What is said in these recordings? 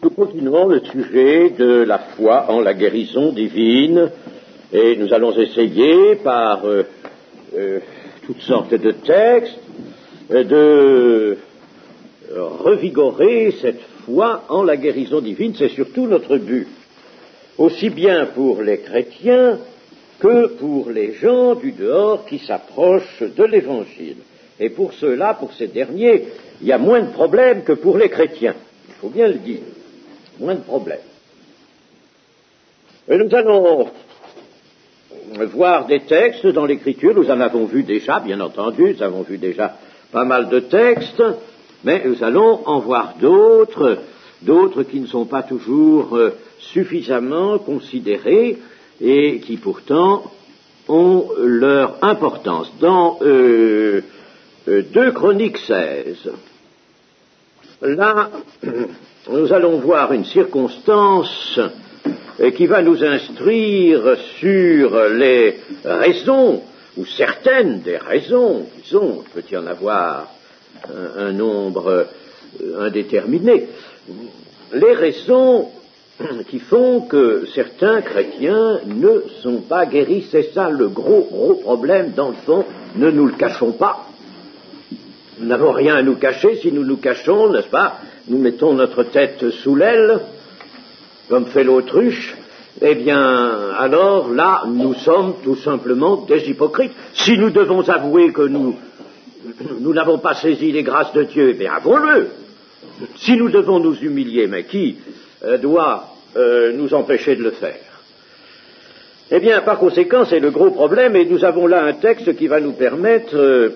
Nous continuons le sujet de la foi en la guérison divine et nous allons essayer par toutes sortes de textes de revigorer cette foi en la guérison divine. C'est surtout notre but, aussi bien pour les chrétiens que pour les gens du dehors qui s'approchent de l'Évangile. Et pour ceux-là, pour ces derniers, il y a moins de problèmes que pour les chrétiens. Il faut bien le dire. Moins de problèmes. Et nous allons voir des textes dans l'Écriture. Nous en avons vu déjà, bien entendu. Nous avons vu déjà pas mal de textes. Mais nous allons en voir d'autres qui ne sont pas toujours suffisamment considérés et qui pourtant ont leur importance. Dans 2 Chroniques 16, là, nous allons voir une circonstance qui va nous instruire sur les raisons, ou certaines des raisons, disons, il peut y en avoir un nombre indéterminé, les raisons qui font que certains chrétiens ne sont pas guéris. C'est ça le gros problème, dans le fond, ne nous le cachons pas. Nous n'avons rien à nous cacher. Si nous nous cachons, n'est-ce pas, nous mettons notre tête sous l'aile, comme fait l'autruche, eh bien, alors là, nous sommes tout simplement des hypocrites. Si nous devons avouer que nous n'avons pas saisi les grâces de Dieu, eh bien, avouons-le. Si nous devons nous humilier, mais qui doit nous empêcher de le faire? Eh bien, par conséquent, c'est le gros problème, et nous avons là un texte qui va nous permettre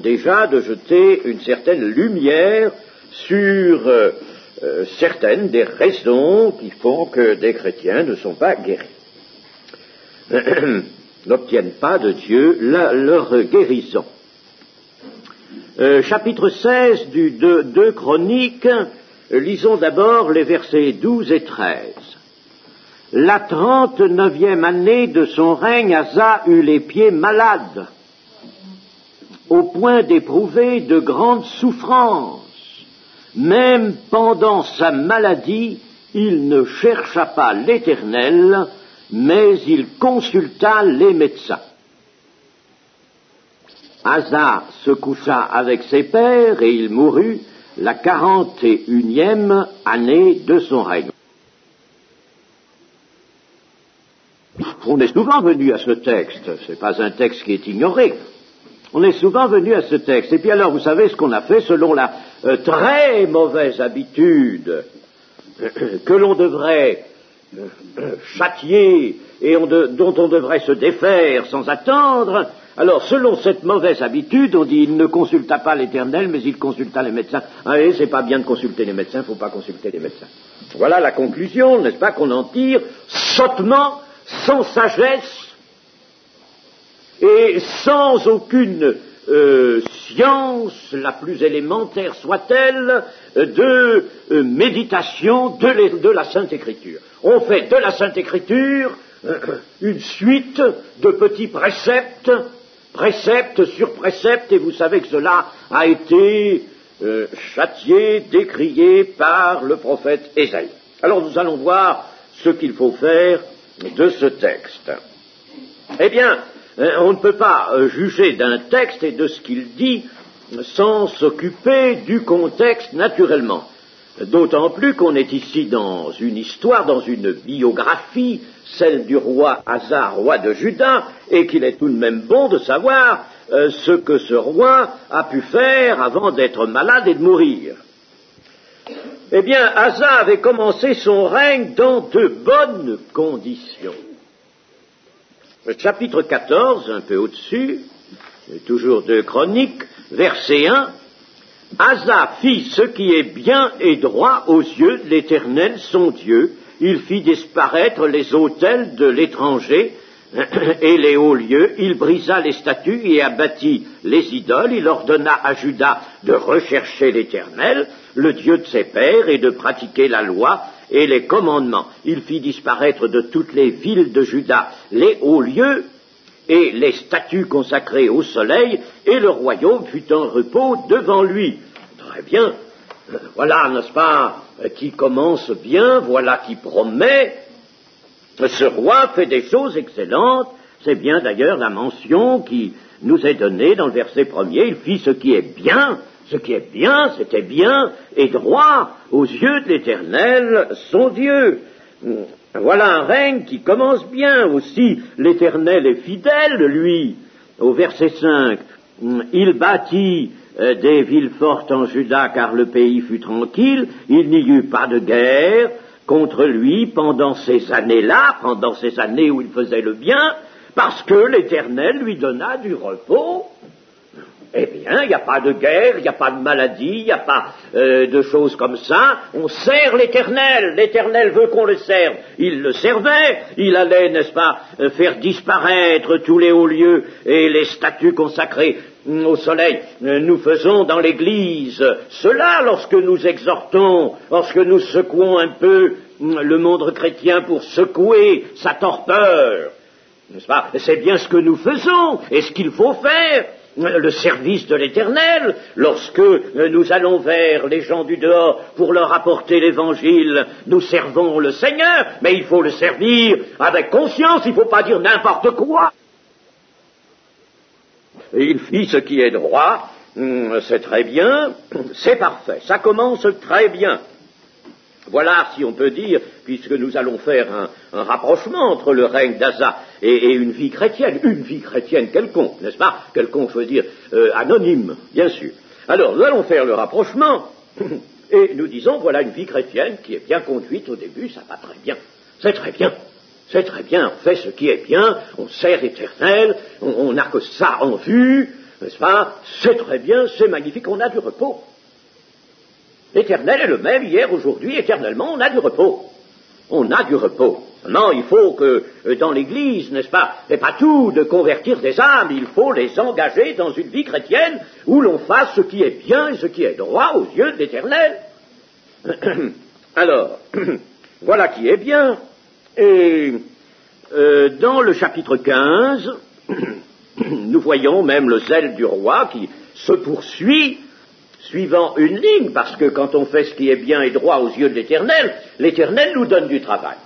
déjà de jeter une certaine lumière sur certaines des raisons qui font que des chrétiens ne sont pas guéris, n'obtiennent pas de Dieu leur guérison. Chapitre 16 du 2 Chroniques, lisons d'abord les versets 12 et 13. La 39e année de son règne, Asa eut les pieds malades, au point d'éprouver de grandes souffrances. Même pendant sa maladie, il ne chercha pas l'Éternel, mais il consulta les médecins. Asa se coucha avec ses pères et il mourut la 41e année de son règne. On est souvent venu à ce texte, ce n'est pas un texte qui est ignoré. On est souvent venu à ce texte. Et puis alors, vous savez ce qu'on a fait selon la très mauvaise habitude que l'on devrait châtier et dont on devrait se défaire sans attendre. Alors, selon cette mauvaise habitude, on dit il ne consulta pas l'Éternel, mais il consulta les médecins. Allez, c'est pas bien de consulter les médecins, il ne faut pas consulter les médecins. Voilà la conclusion, n'est-ce pas, qu'on en tire sottement, sans sagesse, et sans aucune science, la plus élémentaire soit-elle, de méditation de la Sainte Écriture. On fait de la Sainte Écriture une suite de petits préceptes, précepte sur précepte, et vous savez que cela a été châtié, décrié par le prophète Ésaïe. Alors nous allons voir ce qu'il faut faire de ce texte. Eh bien, on ne peut pas juger d'un texte et de ce qu'il dit sans s'occuper du contexte naturellement. D'autant plus qu'on est ici dans une histoire, dans une biographie, celle du roi Asa, roi de Juda, et qu'il est tout de même bon de savoir ce que ce roi a pu faire avant d'être malade et de mourir. Eh bien, Asa avait commencé son règne dans de bonnes conditions. Le chapitre 14, un peu au-dessus, toujours 2 Chroniques, verset 1, Asa fit ce qui est bien et droit aux yeux de l'Éternel son Dieu. Il fit disparaître les autels de l'étranger et les hauts lieux. Il brisa les statues et abattit les idoles. Il ordonna à Juda de rechercher l'Éternel, le Dieu de ses pères, et de pratiquer la loi et les commandements. Il fit disparaître de toutes les villes de Juda les hauts lieux et les statues consacrées au soleil, et le royaume fut en repos devant lui. Très bien, Voilà, n'est-ce pas, qui commence bien, voilà qui promet. Ce roi fait des choses excellentes, c'est bien d'ailleurs la mention qui nous est donnée dans le verset premier, il fit ce qui est bien, c'était bien et droit aux yeux de l'Éternel, son Dieu. Voilà un règne qui commence bien aussi, l'Éternel est fidèle, lui. Au verset 5, il bâtit des villes fortes en Juda car le pays fut tranquille, il n'y eut pas de guerre contre lui pendant ces années-là, pendant ces années où il faisait le bien, parce que l'Éternel lui donna du repos. Eh bien, il n'y a pas de guerre, il n'y a pas de maladie, il n'y a pas de choses comme ça. On sert l'Éternel. L'Éternel veut qu'on le serve. Il le servait. Il allait, n'est-ce pas, faire disparaître tous les hauts lieux et les statues consacrées au soleil. Nous faisons dans l'Église cela lorsque nous exhortons, lorsque nous secouons un peu le monde chrétien pour secouer sa torpeur. N'est-ce pas? C'est bien ce que nous faisons et ce qu'il faut faire. Le service de l'Éternel, lorsque nous allons vers les gens du dehors pour leur apporter l'Évangile, nous servons le Seigneur, mais il faut le servir avec conscience, il ne faut pas dire n'importe quoi. Et il fit ce qui est droit, c'est très bien, c'est parfait, ça commence très bien. Voilà, si on peut dire, puisque nous allons faire un rapprochement entre le règne d'Asa et une vie chrétienne quelconque, n'est-ce pas? Quelconque veut dire anonyme, bien sûr. Alors, nous allons faire le rapprochement, et nous disons, voilà une vie chrétienne qui est bien conduite au début, ça va très bien, c'est très bien. C'est très bien, on fait ce qui est bien, on sert l'Éternel, on n'a que ça en vue, n'est-ce pas? C'est très bien, c'est magnifique, on a du repos. L'Éternel est le même hier, aujourd'hui, éternellement, on a du repos. On a du repos. Non, il faut que, dans l'Église, n'est-ce pas, et pas tout de convertir des âmes, il faut les engager dans une vie chrétienne où l'on fasse ce qui est bien et ce qui est droit aux yeux de l'Éternel. Alors, voilà qui est bien. Et dans le chapitre 15, nous voyons même le zèle du roi qui se poursuit suivant une ligne, parce que quand on fait ce qui est bien et droit aux yeux de l'Éternel, l'Éternel nous donne du travail.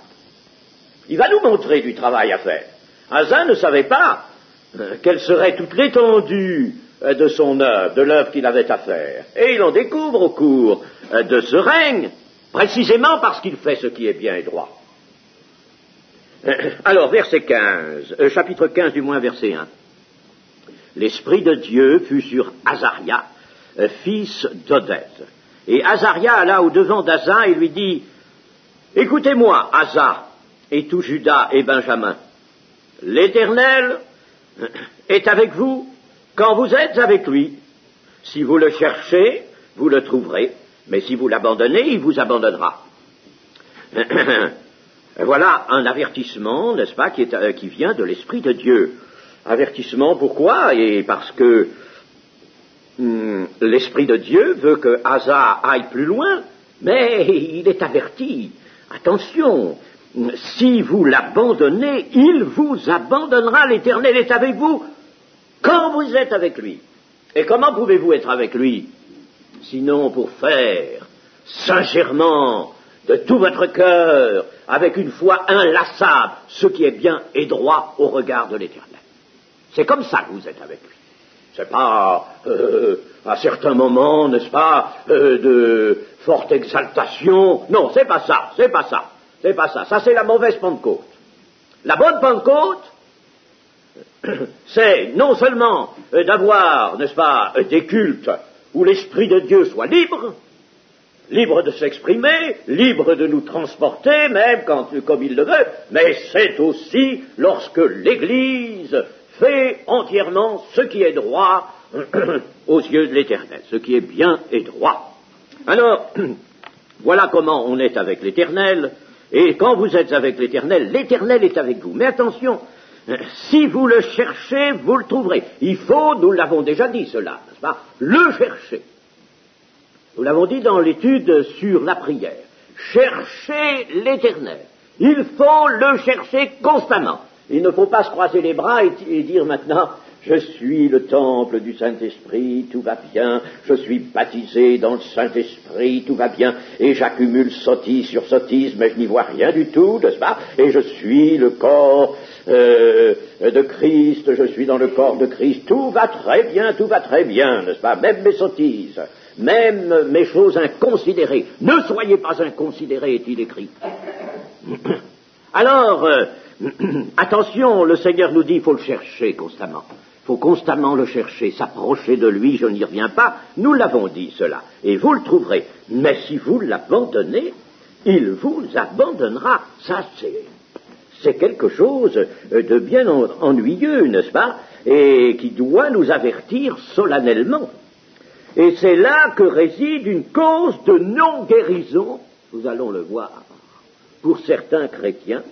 Il va nous montrer du travail à faire. Asa ne savait pas quelle serait toute l'étendue de son œuvre, de l'œuvre qu'il avait à faire. Et il en découvre au cours de ce règne, précisément parce qu'il fait ce qui est bien et droit. Alors, verset 15, chapitre 15 du moins, verset 1. L'Esprit de Dieu fut sur Azaria, fils d'Oded. Et Azaria alla au-devant d'Asa et lui dit, « Écoutez-moi, Asa, et tout Juda et Benjamin. L'Éternel est avec vous quand vous êtes avec lui. Si vous le cherchez, vous le trouverez, mais si vous l'abandonnez, il vous abandonnera. » Voilà un avertissement, n'est-ce pas, qui vient de l'Esprit de Dieu. Avertissement, pourquoi? Et parce que l'Esprit de Dieu veut que Asa aille plus loin, mais il est averti. Attention, si vous l'abandonnez, il vous abandonnera, l'Éternel est avec vous quand vous êtes avec lui. Et comment pouvez-vous être avec lui? Sinon pour faire sincèrement, de tout votre cœur, avec une foi inlassable, ce qui est bien et droit au regard de l'Éternel. C'est comme ça que vous êtes avec lui. C'est pas à certains moments, n'est-ce pas, de forte exaltation. Non, c'est pas ça, c'est pas ça, c'est pas ça. Ça, c'est la mauvaise Pentecôte. La bonne Pentecôte, c'est non seulement d'avoir, n'est-ce pas, des cultes où l'Esprit de Dieu soit libre, libre de s'exprimer, libre de nous transporter, même comme il le veut, mais c'est aussi lorsque l'Église fait entièrement ce qui est droit aux yeux de l'Éternel, ce qui est bien et droit. Alors, voilà comment on est avec l'Éternel, et quand vous êtes avec l'Éternel, l'Éternel est avec vous. Mais attention, si vous le cherchez, vous le trouverez. Il faut, nous l'avons déjà dit cela, n'est-ce pas, le chercher. Nous l'avons dit dans l'étude sur la prière. Cherchez l'Éternel. Il faut le chercher constamment. Il ne faut pas se croiser les bras et dire maintenant, je suis le temple du Saint-Esprit, tout va bien, je suis baptisé dans le Saint-Esprit, tout va bien, et j'accumule sottise sur sottise, mais je n'y vois rien du tout, n'est-ce pas? Et je suis le corps de Christ, je suis dans le corps de Christ, tout va très bien, n'est-ce pas? Même mes sottises, même mes choses inconsidérées. Ne soyez pas inconsidérés, est-il écrit. Alors, attention, le Seigneur nous dit, il faut le chercher constamment. Il faut constamment le chercher, s'approcher de lui, je n'y reviens pas. Nous l'avons dit cela, et vous le trouverez. Mais si vous l'abandonnez, il vous abandonnera. Ça, c'est quelque chose de bien ennuyeux, n'est-ce pas? Et qui doit nous avertir solennellement. Et c'est là que réside une cause de non-guérison, nous allons le voir, pour certains chrétiens,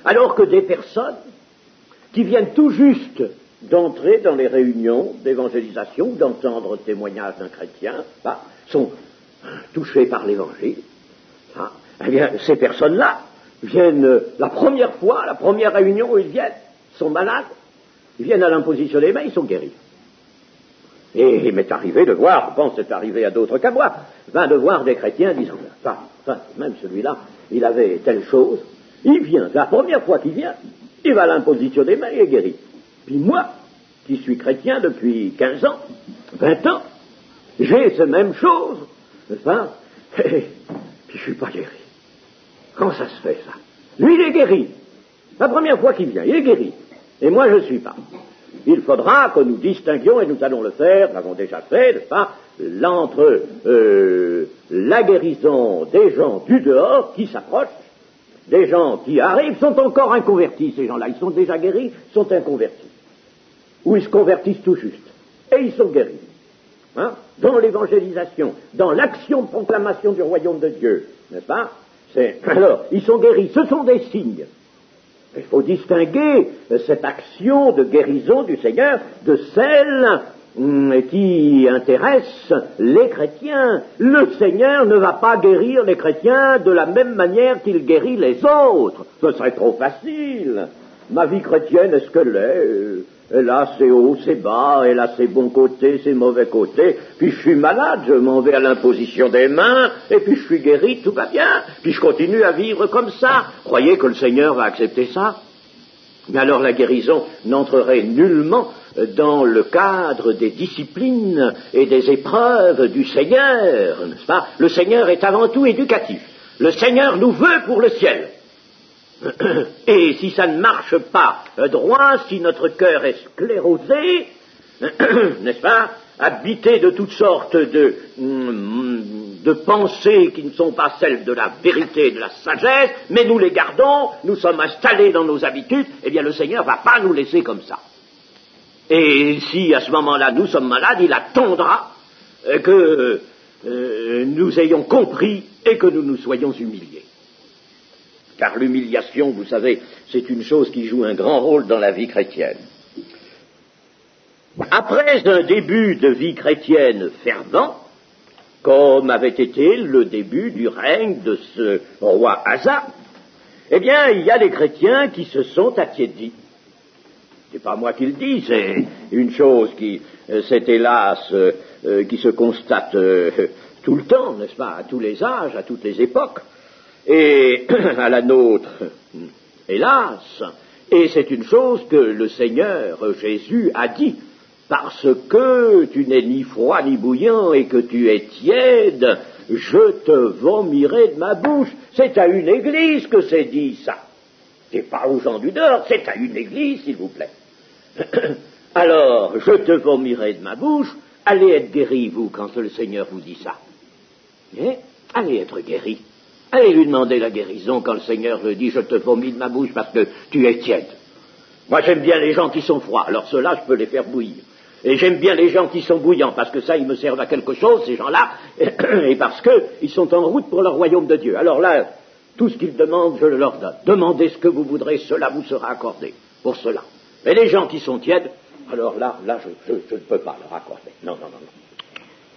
alors que des personnes qui viennent tout juste d'entrer dans les réunions d'évangélisation, d'entendre le témoignage d'un chrétien, sont touchées par l'évangile. Eh bien, ces personnes-là viennent la première fois, la première réunion où ils viennent, sont malades, ils viennent à l'imposition des mains, ils sont guéris. Et il m'est arrivé de voir, je pense que c'est arrivé à d'autres qu'à moi, de voir des chrétiens disant, même celui-là, il avait telle chose, il vient, la première fois qu'il vient, il va à l'imposition des mains et est guéri. Puis moi, qui suis chrétien depuis 15 ans, 20 ans, j'ai ces mêmes choses, n'est-ce pas? Et puis je suis pas guéri. Comment ça se fait, ça? Lui, il est guéri. La première fois qu'il vient, il est guéri. Et moi, je ne suis pas. Il faudra que nous distinguions, et nous allons le faire, nous l'avons déjà fait, n'est-ce pas, entre la guérison des gens du dehors qui s'approchent, des gens qui arrivent, sont encore inconvertis, ces gens-là, ils sont déjà guéris, sont inconvertis. Ou ils se convertissent tout juste. Et ils sont guéris. Dans l'évangélisation, dans l'action de proclamation du royaume de Dieu, n'est-ce pas? Alors, ils sont guéris, ce sont des signes. Il faut distinguer cette action de guérison du Seigneur de celle qui intéresse les chrétiens. Le Seigneur ne va pas guérir les chrétiens de la même manière qu'il guérit les autres. Ce serait trop facile. Ma vie chrétienne, est-ce qu'elle est? Elle a ses hauts, ses bas, elle a ses bons côtés, ses mauvais côtés, puis je suis malade, je m'en vais à l'imposition des mains, et puis je suis guéri, tout va bien, puis je continue à vivre comme ça. Croyez que le Seigneur va accepter ça? Mais alors la guérison n'entrerait nullement dans le cadre des disciplines et des épreuves du Seigneur, n'est-ce pas? Le Seigneur est avant tout éducatif. Le Seigneur nous veut pour le ciel. Et si ça ne marche pas droit, si notre cœur est sclérosé, n'est-ce pas, habité de toutes sortes de pensées qui ne sont pas celles de la vérité et de la sagesse, mais nous les gardons, nous sommes installés dans nos habitudes, eh bien le Seigneur ne va pas nous laisser comme ça. Et si à ce moment-là nous sommes malades, il attendra que nous ayons compris et que nous nous soyons humiliés. Car l'humiliation, vous savez, c'est une chose qui joue un grand rôle dans la vie chrétienne. Après un début de vie chrétienne fervent, comme avait été le début du règne de ce roi Asa, eh bien, il y a des chrétiens qui se sont attiédis. C'est pas moi qui le dis, c'est une chose qui, c'est hélas, qui se constate tout le temps, n'est-ce pas, à tous les âges, à toutes les époques. Et à la nôtre, hélas, et c'est une chose que le Seigneur Jésus a dit, parce que tu n'es ni froid ni bouillant et que tu es tiède, je te vomirai de ma bouche. C'est à une église que c'est dit ça. C'est pas aux gens du dehors, c'est à une église, s'il vous plaît. Alors, je te vomirai de ma bouche, allez être guéris, vous, quand le Seigneur vous dit ça. Allez être guéris. Allez lui demander la guérison quand le Seigneur lui dit « Je te vomis de ma bouche parce que tu es tiède ». Moi, j'aime bien les gens qui sont froids, alors ceux-là, je peux les faire bouillir. Et j'aime bien les gens qui sont bouillants, parce que ça, ils me servent à quelque chose, ces gens-là, et parce qu'ils sont en route pour le royaume de Dieu. Alors là, tout ce qu'ils demandent, je le leur donne. Demandez ce que vous voudrez, cela vous sera accordé, pour cela. Mais les gens qui sont tièdes, alors là, je ne peux pas leur accorder. Non.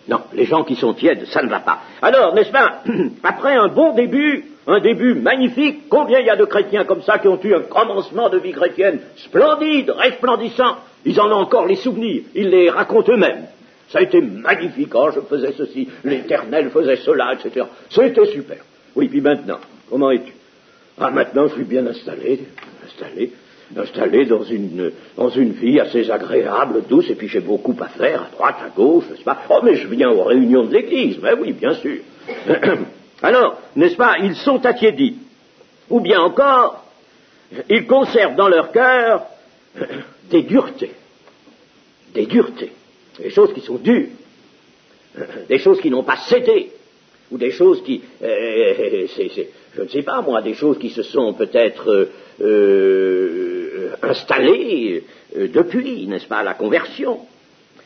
Non, les gens qui sont tièdes, ça ne va pas. Alors, n'est-ce pas, après un bon début un début magnifique. Combien il y a de chrétiens comme ça qui ont eu un commencement de vie chrétienne splendide, resplendissant. Ils en ont encore les souvenirs, ils les racontent eux-mêmes. Ça a été magnifique, oh, je faisais ceci, l'Éternel faisait cela, etc. C'était super. Oui, puis maintenant, comment es-tu? Ah, maintenant, je suis bien installé dans une vie assez agréable, douce, et puis j'ai beaucoup à faire, à droite, à gauche, n'est-ce pas? Oh, mais je viens aux réunions de l'Église, mais oui, bien sûr. Alors, n'est-ce pas, ils sont attiédis. Ou bien encore, ils conservent dans leur cœur des duretés, des choses qui sont dures, des choses qui n'ont pas cédé, ou des choses qui, je ne sais pas moi, des choses qui se sont peut-être installées depuis, n'est-ce pas, la conversion.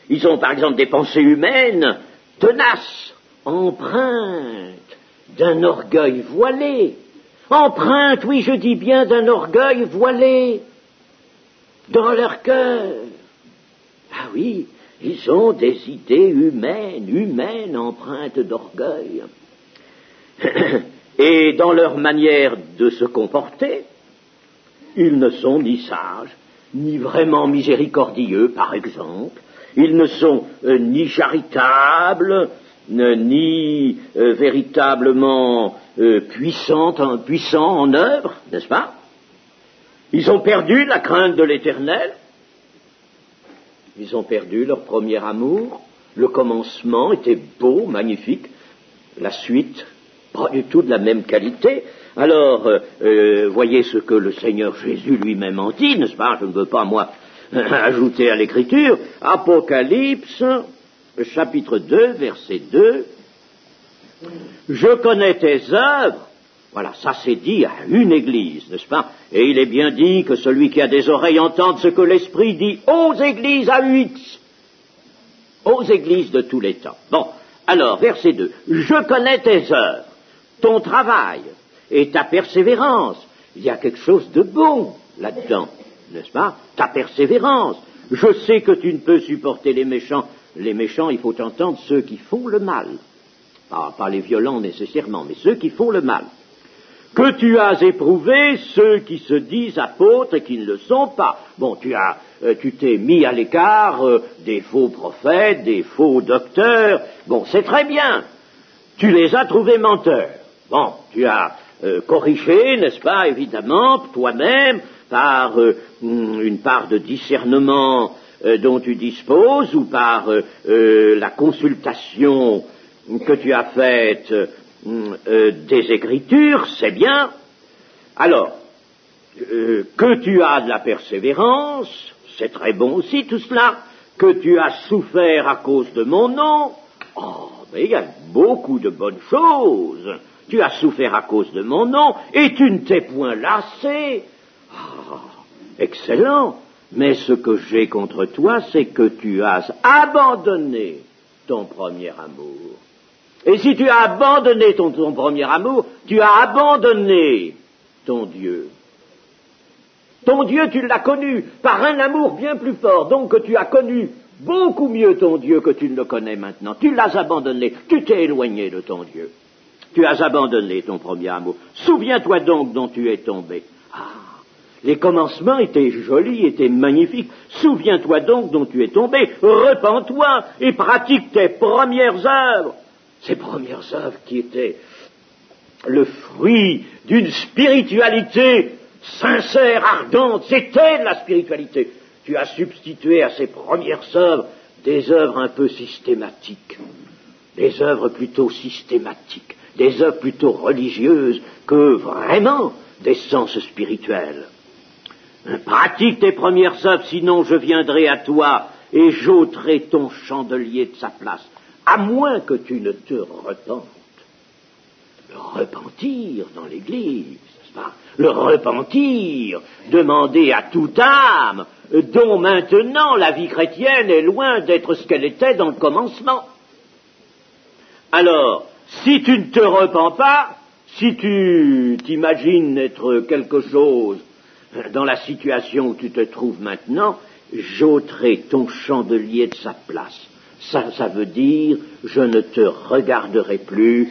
Ils ont par exemple des pensées humaines tenaces, empreintes d'un orgueil voilé. Empreintes, oui, je dis bien, d'un orgueil voilé dans leur cœur. Ah oui, ils ont des idées humaines empreintes d'orgueil. Et dans leur manière de se comporter, ils ne sont ni sages, ni vraiment miséricordieux, par exemple. Ils ne sont ni charitables, ni véritablement puissants en œuvre, n'est-ce pas? Ils ont perdu la crainte de l'Éternel. Ils ont perdu leur premier amour. Le commencement était beau, magnifique. La suite, pas du tout de la même qualité. Alors, voyez ce que le Seigneur Jésus lui-même en dit, n'est-ce pas? Je ne veux pas, moi, ajouter à l'Écriture. Apocalypse, chapitre 2, verset 2. Je connais tes œuvres. Voilà, ça c'est dit à une église, n'est-ce pas? Et il est bien dit que celui qui a des oreilles entende ce que l'Esprit dit aux églises à UX, aux églises de tous les temps. Bon, alors, verset 2. Je connais tes œuvres, ton travail et ta persévérance. Il y a quelque chose de bon là-dedans, n'est-ce pas? Ta persévérance. Je sais que tu ne peux supporter les méchants. Les méchants, il faut entendre ceux qui font le mal. Pas les violents nécessairement, mais ceux qui font le mal. Que tu as éprouvé ceux qui se disent apôtres et qui ne le sont pas. Bon, tu t'es mis à l'écart des faux prophètes, des faux docteurs. Bon, c'est très bien. Tu les as trouvés menteurs. Bon, tu as corrigé, n'est-ce pas, évidemment, toi-même, par une part de discernement dont tu disposes, ou par la consultation que tu as faite des Écritures, c'est bien. Alors, que tu as de la persévérance, c'est très bon aussi tout cela. Que tu as souffert à cause de mon nom, oh, mais il y a beaucoup de bonnes choses. Tu as souffert à cause de mon nom, et tu ne t'es point lassé. Oh, excellent. Mais ce que j'ai contre toi, c'est que tu as abandonné ton premier amour. Et si tu as abandonné ton premier amour, tu as abandonné ton Dieu. Ton Dieu, tu l'as connu par un amour bien plus fort, donc que tu as connu beaucoup mieux ton Dieu que tu ne le connais maintenant. Tu l'as abandonné, tu t'es éloigné de ton Dieu. Tu as abandonné ton premier amour. Souviens-toi donc dont tu es tombé. Ah, les commencements étaient jolis, étaient magnifiques. Souviens-toi donc dont tu es tombé. Repens-toi et pratique tes premières œuvres. Ces premières œuvres qui étaient le fruit d'une spiritualité sincère, ardente, c'était de la spiritualité. Tu as substitué à ces premières œuvres des œuvres un peu systématiques, des œuvres plutôt systématiques, des œuvres plutôt religieuses que vraiment des sens spirituels. Pratique tes premières œuvres, sinon je viendrai à toi et j'ôterai ton chandelier de sa place. À moins que tu ne te repentes. Le repentir dans l'Église, n'est-ce pas? Le repentir, demander à toute âme, dont maintenant la vie chrétienne est loin d'être ce qu'elle était dans le commencement. Alors, si tu ne te repens pas, si tu t'imagines être quelque chose dans la situation où tu te trouves maintenant, j'ôterai ton chandelier de sa place. Ça veut dire, je ne te regarderai plus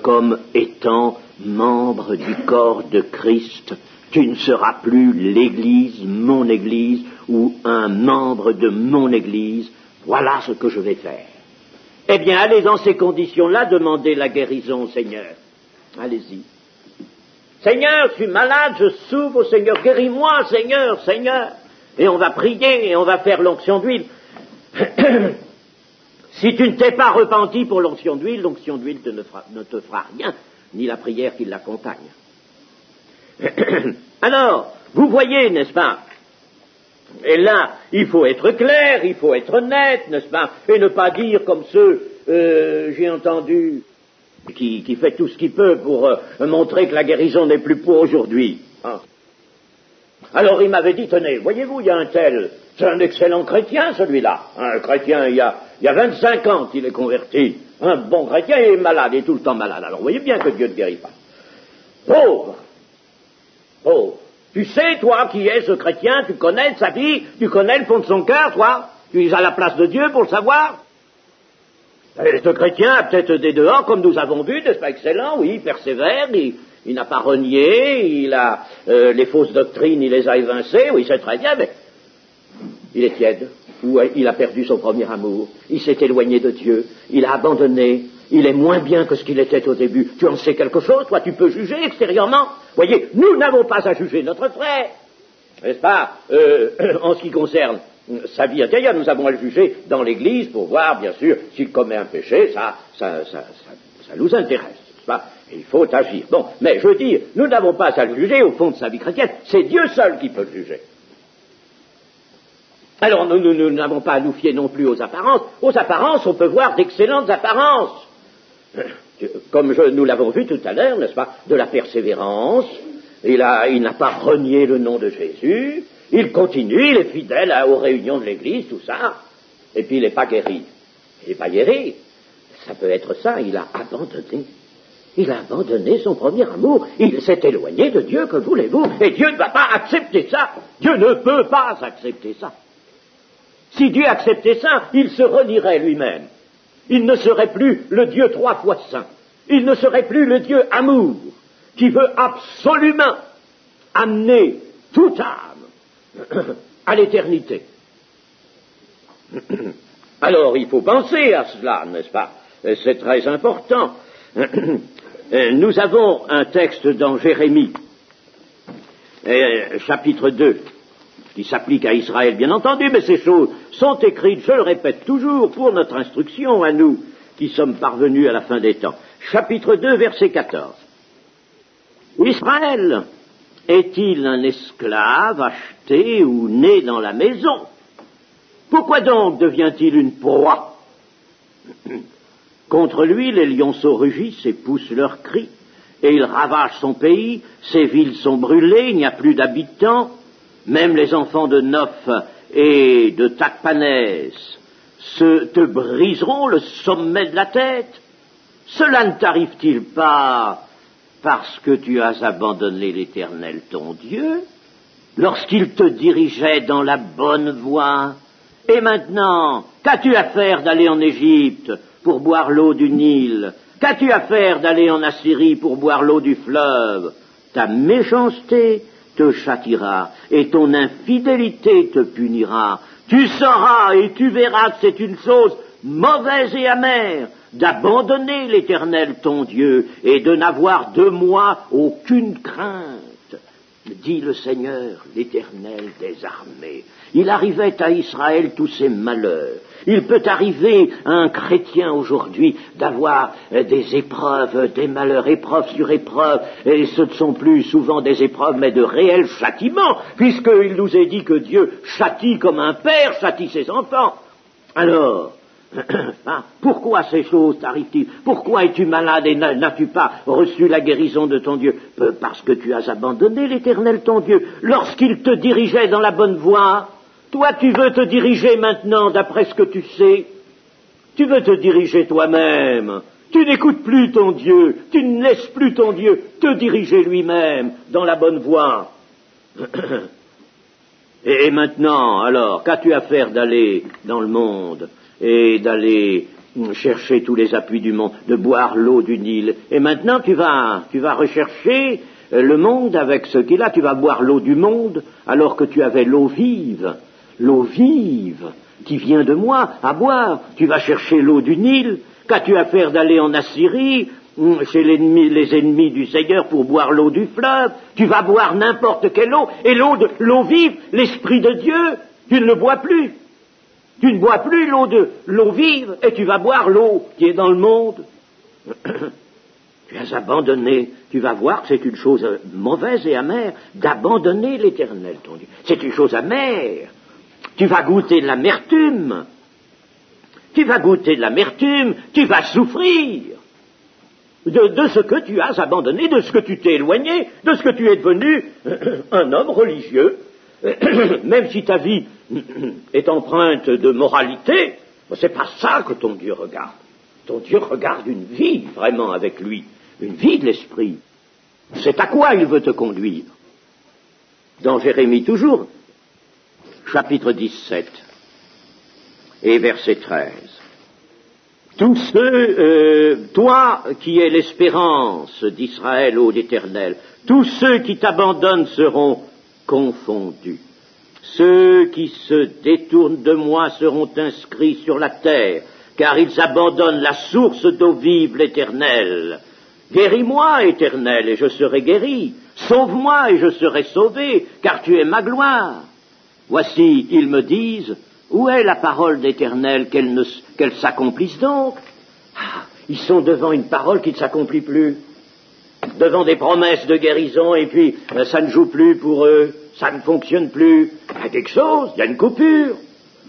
comme étant membre du corps de Christ, tu ne seras plus l'Église, mon Église, ou un membre de mon Église. Voilà ce que je vais faire. Eh bien, allez dans ces conditions-là demander la guérison au Seigneur. Allez-y. Seigneur, je suis malade, je souffre au Seigneur, guéris-moi, Seigneur, Seigneur. Et on va prier et on va faire l'onction d'huile. Si tu ne t'es pas repenti pour l'onction d'huile ne te fera rien, ni la prière qui l'accompagne. Alors, vous voyez, n'est-ce pas? Et là, il faut être clair, il faut être net, n'est-ce pas? Et ne pas dire comme ceux, j'ai entendu, qui fait tout ce qu'il peut pour montrer que la guérison n'est plus pour aujourd'hui. Hein. Alors il m'avait dit, tenez, voyez-vous, il y a un tel, c'est un excellent chrétien celui-là. Un chrétien, il y a 25 ans qu'il est converti. Un bon chrétien, il est malade, il est tout le temps malade. Alors vous voyez bien que Dieu ne guérit pas. Pauvre. Tu sais, toi, qui est ce chrétien, tu connais sa vie, tu connais le fond de son cœur, toi. Tu es à la place de Dieu pour le savoir. Et ce chrétien a peut-être des dehors, comme nous avons vu, n'est-ce pas excellent? Oui, il persévère, il n'a pas renié, il a les fausses doctrines, il les a évincées, oui, c'est très bien, mais il est tiède, ou il a perdu son premier amour, il s'est éloigné de Dieu, il a abandonné, il est moins bien que ce qu'il était au début. Tu en sais quelque chose, toi, tu peux juger extérieurement. Voyez, nous n'avons pas à juger notre frère, n'est-ce pas, en ce qui concerne sa vie intérieure, nous avons à le juger dans l'Église pour voir, bien sûr, s'il commet un péché, ça nous intéresse, n'est-ce pas? Il faut agir. Bon, mais je veux dire, nous n'avons pas à le juger au fond de sa vie chrétienne, c'est Dieu seul qui peut le juger. Alors nous n'avons pas à nous fier non plus aux apparences. Aux apparences, on peut voir d'excellentes apparences. Comme nous l'avons vu tout à l'heure, n'est-ce pas, de la persévérance, il n'a pas renié le nom de Jésus, il continue, il est fidèle aux réunions de l'Église, tout ça, et puis il n'est pas guéri. Il n'est pas guéri. Ça peut être ça, il a abandonné. Il a abandonné son premier amour, il s'est éloigné de Dieu, que voulez-vous, et Dieu ne va pas accepter ça. Dieu ne peut pas accepter ça. Si Dieu acceptait ça, il se renierait lui-même. Il ne serait plus le Dieu 3 fois saint. Il ne serait plus le Dieu amour, qui veut absolument amener toute âme à l'éternité. Alors, il faut penser à cela, n'est-ce pas? C'est très important. Nous avons un texte dans Jérémie, chapitre 2, qui s'applique à Israël, bien entendu, mais ces choses sont écrites, je le répète toujours, pour notre instruction à nous, qui sommes parvenus à la fin des temps. Chapitre 2, verset 14. Israël est-il un esclave acheté ou né dans la maison? Pourquoi donc devient-il une proie? Contre lui, les lionceaux rugissent et poussent leurs cris, et ils ravagent son pays, ses villes sont brûlées, il n'y a plus d'habitants, même les enfants de Noph et de Tachpanès te briseront le sommet de la tête. Cela ne t'arrive-t-il pas parce que tu as abandonné l'Éternel ton Dieu, lorsqu'il te dirigeait dans la bonne voie? Et maintenant, qu'as-tu à faire d'aller en Égypte pour boire l'eau du Nil? Qu'as-tu à faire d'aller en Assyrie pour boire l'eau du fleuve? Ta méchanceté te châtiera, et ton infidélité te punira. Tu sauras et tu verras que c'est une chose mauvaise et amère d'abandonner l'Éternel ton Dieu et de n'avoir de moi aucune crainte, dit le Seigneur, l'Éternel des armées. Il arrivait à Israël tous ces malheurs. Il peut arriver à un chrétien aujourd'hui d'avoir des épreuves, des malheurs, épreuves sur épreuves, et ce ne sont plus souvent des épreuves, mais de réels châtiments, puisqu'il nous est dit que Dieu châtie comme un père châtie ses enfants. Alors, pourquoi ces choses t'arrivent-ils? Pourquoi es-tu malade et n'as-tu pas reçu la guérison de ton Dieu? Parce que tu as abandonné l'Éternel ton Dieu. Lorsqu'il te dirigeait dans la bonne voie, toi tu veux te diriger maintenant d'après ce que tu sais. Tu veux te diriger toi-même. Tu n'écoutes plus ton Dieu. Tu ne laisses plus ton Dieu te diriger lui-même dans la bonne voie. Et maintenant, alors, qu'as-tu à faire d'aller dans le monde et d'aller chercher tous les appuis du monde, de boire l'eau du Nil. Et maintenant, tu vas rechercher le monde avec ce qu'il a. Tu vas boire l'eau du monde alors que tu avais l'eau vive qui vient de moi à boire. Tu vas chercher l'eau du Nil. Qu'as-tu à faire d'aller en Assyrie chez les ennemis du Seigneur pour boire l'eau du fleuve? Tu vas boire n'importe quelle eau, et l'eau vive, l'Esprit de Dieu, tu ne le bois plus. Tu ne bois plus l'eau vive, et tu vas boire l'eau qui est dans le monde. Tu as abandonné. Tu vas voir que c'est une chose mauvaise et amère d'abandonner l'Éternel, ton Dieu. C'est une chose amère. Tu vas goûter de l'amertume. Tu vas souffrir de ce que tu as abandonné, de ce que tu t'es éloigné, de ce que tu es devenu un homme religieux. Même si ta vie est empreinte de moralité, c'est pas ça que ton Dieu regarde. Ton Dieu regarde une vie vraiment avec lui, une vie de l'esprit. C'est à quoi il veut te conduire. Dans Jérémie toujours, chapitre 17 et verset 13. Tous ceux, toi qui es l'espérance d'Israël, ô l'Éternel, tous ceux qui t'abandonnent seront confondus. Ceux qui se détournent de moi seront inscrits sur la terre, car ils abandonnent la source d'eau vive, l'Éternel. Guéris-moi, Éternel, et je serai guéri. Sauve-moi, et je serai sauvé, car tu es ma gloire. Voici, ils me disent, où est la parole d'Éternel, qu'elle s'accomplisse donc? Ils sont devant une parole qui ne s'accomplit plus, devant des promesses de guérison, et puis ça ne joue plus pour eux, ça ne fonctionne plus. Il y a quelque chose, il y a une coupure.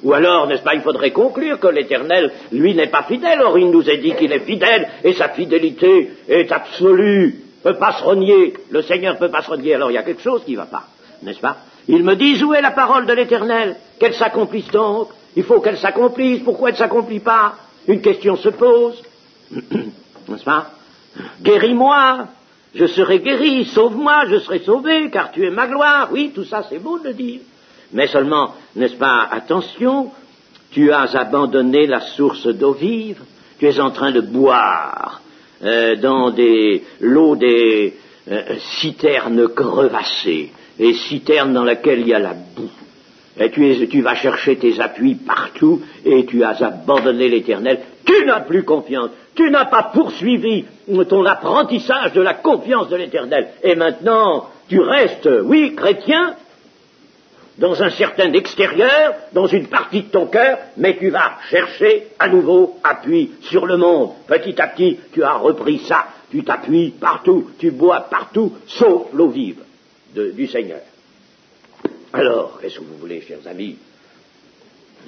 Ou alors, n'est-ce pas, il faudrait conclure que l'Éternel, lui, n'est pas fidèle. Or, il nous a dit qu'il est fidèle, et sa fidélité est absolue, peut pas se renier. Le Seigneur peut pas se renier, alors il y a quelque chose qui ne va pas, n'est-ce pas? Ils me disent, où est la parole de l'Éternel? Qu'elle s'accomplisse donc. Il faut qu'elle s'accomplisse. Pourquoi elle ne s'accomplit pas? Une question se pose. N'est-ce pas? Guéris-moi, je serai guéri. Sauve-moi, je serai sauvé, car tu es ma gloire. Oui, tout ça, c'est beau de le dire. Mais seulement, n'est-ce pas, attention, tu as abandonné la source d'eau vive. Tu es en train de boire dans l'eau des citernes crevassées. Et citerne dans laquelle il y a la boue. Et tu vas chercher tes appuis partout, et tu as abandonné l'Éternel. Tu n'as plus confiance. Tu n'as pas poursuivi ton apprentissage de la confiance de l'Éternel. Et maintenant, tu restes, oui, chrétien, dans un certain extérieur, dans une partie de ton cœur, mais tu vas chercher à nouveau appui sur le monde. Petit à petit, tu as repris ça. Tu t'appuies partout, tu bois partout, sauf l'eau vive du Seigneur. Alors, qu'est-ce que vous voulez, chers amis?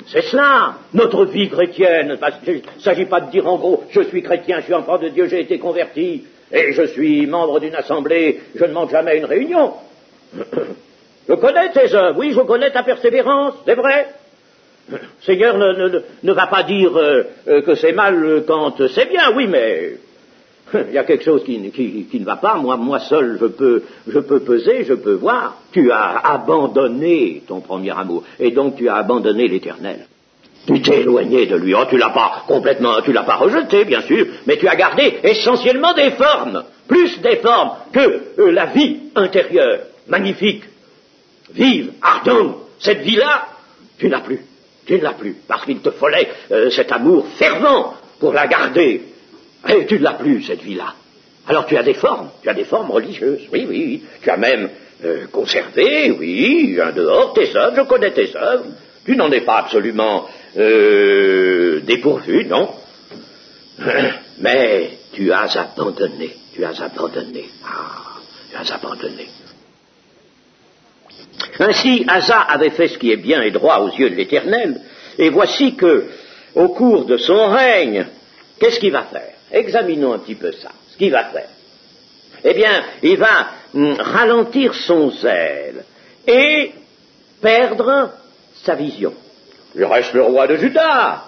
C'est cela, notre vie chrétienne. Il ne s'agit pas de dire en gros, je suis chrétien, je suis enfant de Dieu, j'ai été converti, et je suis membre d'une assemblée, je ne manque jamais à une réunion. Je connais tes œuvres, oui, je connais ta persévérance, c'est vrai. Le Seigneur ne va pas dire que c'est mal quand c'est bien, oui, mais il y a quelque chose qui ne va pas. Moi seul, je peux peser, je peux voir. Tu as abandonné ton premier amour, et donc tu as abandonné l'Éternel. Tu t'es éloigné de lui. Oh, tu l'as pas complètement, tu l'as pas rejeté, bien sûr, mais tu as gardé essentiellement des formes, plus des formes que la vie intérieure, magnifique, vive, ardente. Cette vie-là, tu ne l'as plus, parce qu'il te fallait cet amour fervent pour la garder. Et tu ne l'as plus, cette vie-là. Alors tu as des formes religieuses, oui, tu as même conservé, oui, en dehors tes œuvres, je connais tes œuvres, tu n'en es pas absolument dépourvu, non, mais tu as abandonné, tu as abandonné. Ainsi, Asa avait fait ce qui est bien et droit aux yeux de l'Éternel, et voici que, au cours de son règne, qu'est-ce qu'il va faire? Examinons un petit peu ça, ce qu'il va faire. Eh bien, il va ralentir son zèle et perdre sa vision. Il reste le roi de Juda,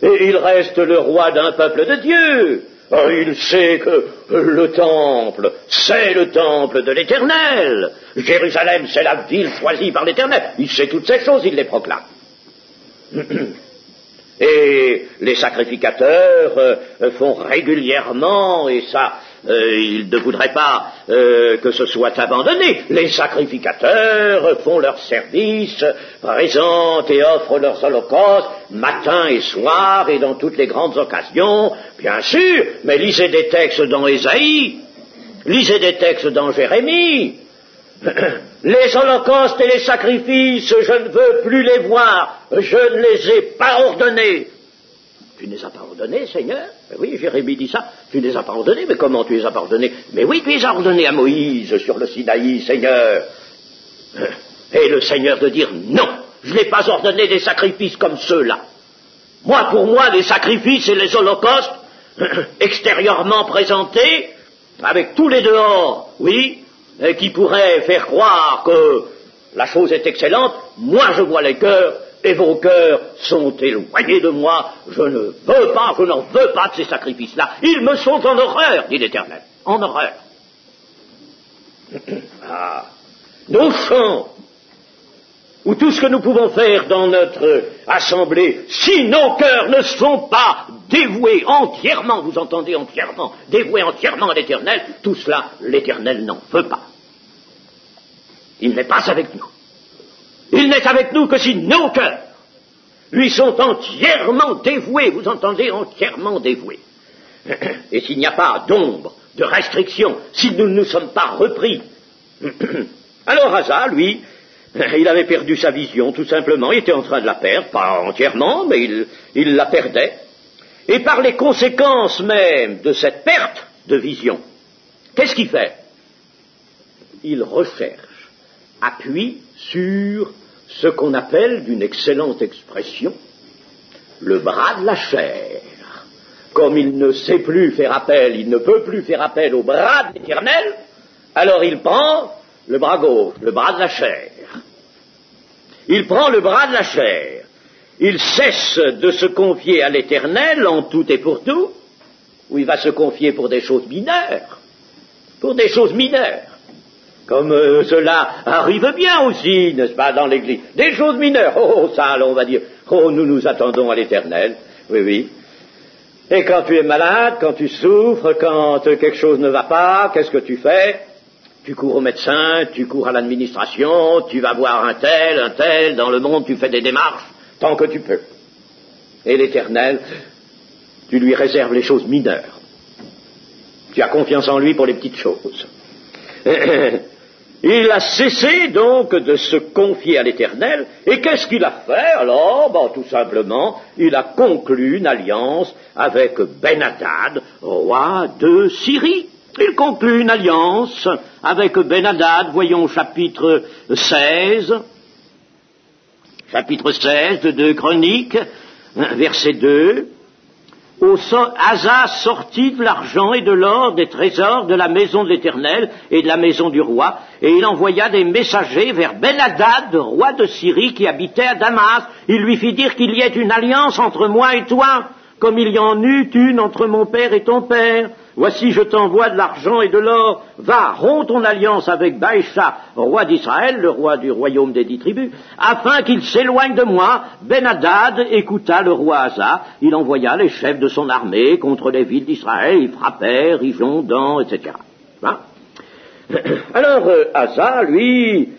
et il reste le roi d'un peuple de Dieu. Il sait que le temple, c'est le temple de l'Éternel. Jérusalem, c'est la ville choisie par l'Éternel. Il sait toutes ces choses, il les proclame. Et les sacrificateurs font régulièrement, et ça, ils ne voudraient pas que ce soit abandonné. Les sacrificateurs font leur service, présentent et offrent leurs holocaustes matin et soir et dans toutes les grandes occasions, bien sûr, mais lisez des textes dans Ésaïe, lisez des textes dans Jérémie. Les holocaustes et les sacrifices, je ne veux plus les voir, je ne les ai pas ordonnés. Tu ne les as pas ordonnés, Seigneur? Oui, Jérémie dit ça, tu ne les as pas ordonnés, mais comment tu les as pas ordonnés? Mais oui, tu les as ordonnés à Moïse sur le Sinaï, Seigneur. Et le Seigneur de dire, non, je n'ai pas ordonné des sacrifices comme ceux-là. Moi, pour moi, les sacrifices et les holocaustes, extérieurement présentés, avec tous les dehors, oui, qui pourraient faire croire que la chose est excellente, moi je vois les cœurs, et vos cœurs sont éloignés de moi, je ne veux pas, je n'en veux pas de ces sacrifices-là, ils me sont en horreur, dit l'Éternel, en horreur. Ah, nos chants, ou tout ce que nous pouvons faire dans notre assemblée, si nos cœurs ne sont pas dévoués entièrement, vous entendez entièrement, dévoués entièrement à l'Éternel, tout cela, l'Éternel n'en veut pas. Il n'est pas avec nous. Il n'est avec nous que si nos cœurs lui sont entièrement dévoués, vous entendez, entièrement dévoués. Et s'il n'y a pas d'ombre, de restriction, si nous ne nous sommes pas repris. Alors Asa, lui, il avait perdu sa vision, tout simplement, il était en train de la perdre, pas entièrement, mais il la perdait. Et par les conséquences même de cette perte de vision, qu'est-ce qu'il fait? Il recherche appui sur ce qu'on appelle, d'une excellente expression, le bras de la chair. Comme il ne sait plus faire appel, il ne peut plus faire appel au bras de l'Éternel, alors il prend le bras gauche, le bras de la chair. Il prend le bras de la chair. Il cesse de se confier à l'Éternel en tout et pour tout, ou il va se confier pour des choses mineures. Pour des choses mineures. Comme cela arrive bien aussi, n'est-ce pas, dans l'Église. Des choses mineures. Oh, ça, alors on va dire, oh, nous nous attendons à l'Éternel. Oui, oui. Et quand tu es malade, quand tu souffres, quand quelque chose ne va pas, qu'est-ce que tu fais? Tu cours au médecin, tu cours à l'administration, tu vas voir un tel, dans le monde tu fais des démarches, tant que tu peux. Et l'Éternel, tu lui réserves les choses mineures. Tu as confiance en lui pour les petites choses. Il a cessé donc de se confier à l'Éternel, et qu'est-ce qu'il a fait alors? Tout simplement, il a conclu une alliance avec Ben-Hadad, roi de Syrie. Il conclut une alliance avec Ben-Hadad, voyons chapitre 16 de 2 Chroniques, verset 2. Asa sortit de l'argent et de l'or, des trésors de la maison de l'Éternel et de la maison du roi, et il envoya des messagers vers Ben-Hadad, roi de Syrie, qui habitait à Damas. Il lui fit dire qu'il y ait une alliance entre moi et toi, comme il y en eut une entre mon père et ton père. Voici, je t'envoie de l'argent et de l'or. Va, romps ton alliance avec Baïcha, roi d'Israël, le roi du royaume des 10 tribus, afin qu'il s'éloigne de moi. Ben-Hadad écouta le roi Asa. Il envoya les chefs de son armée contre les villes d'Israël. Ils frappèrent, Ijon, Dan, etc. Hein? Alors, Asa, lui,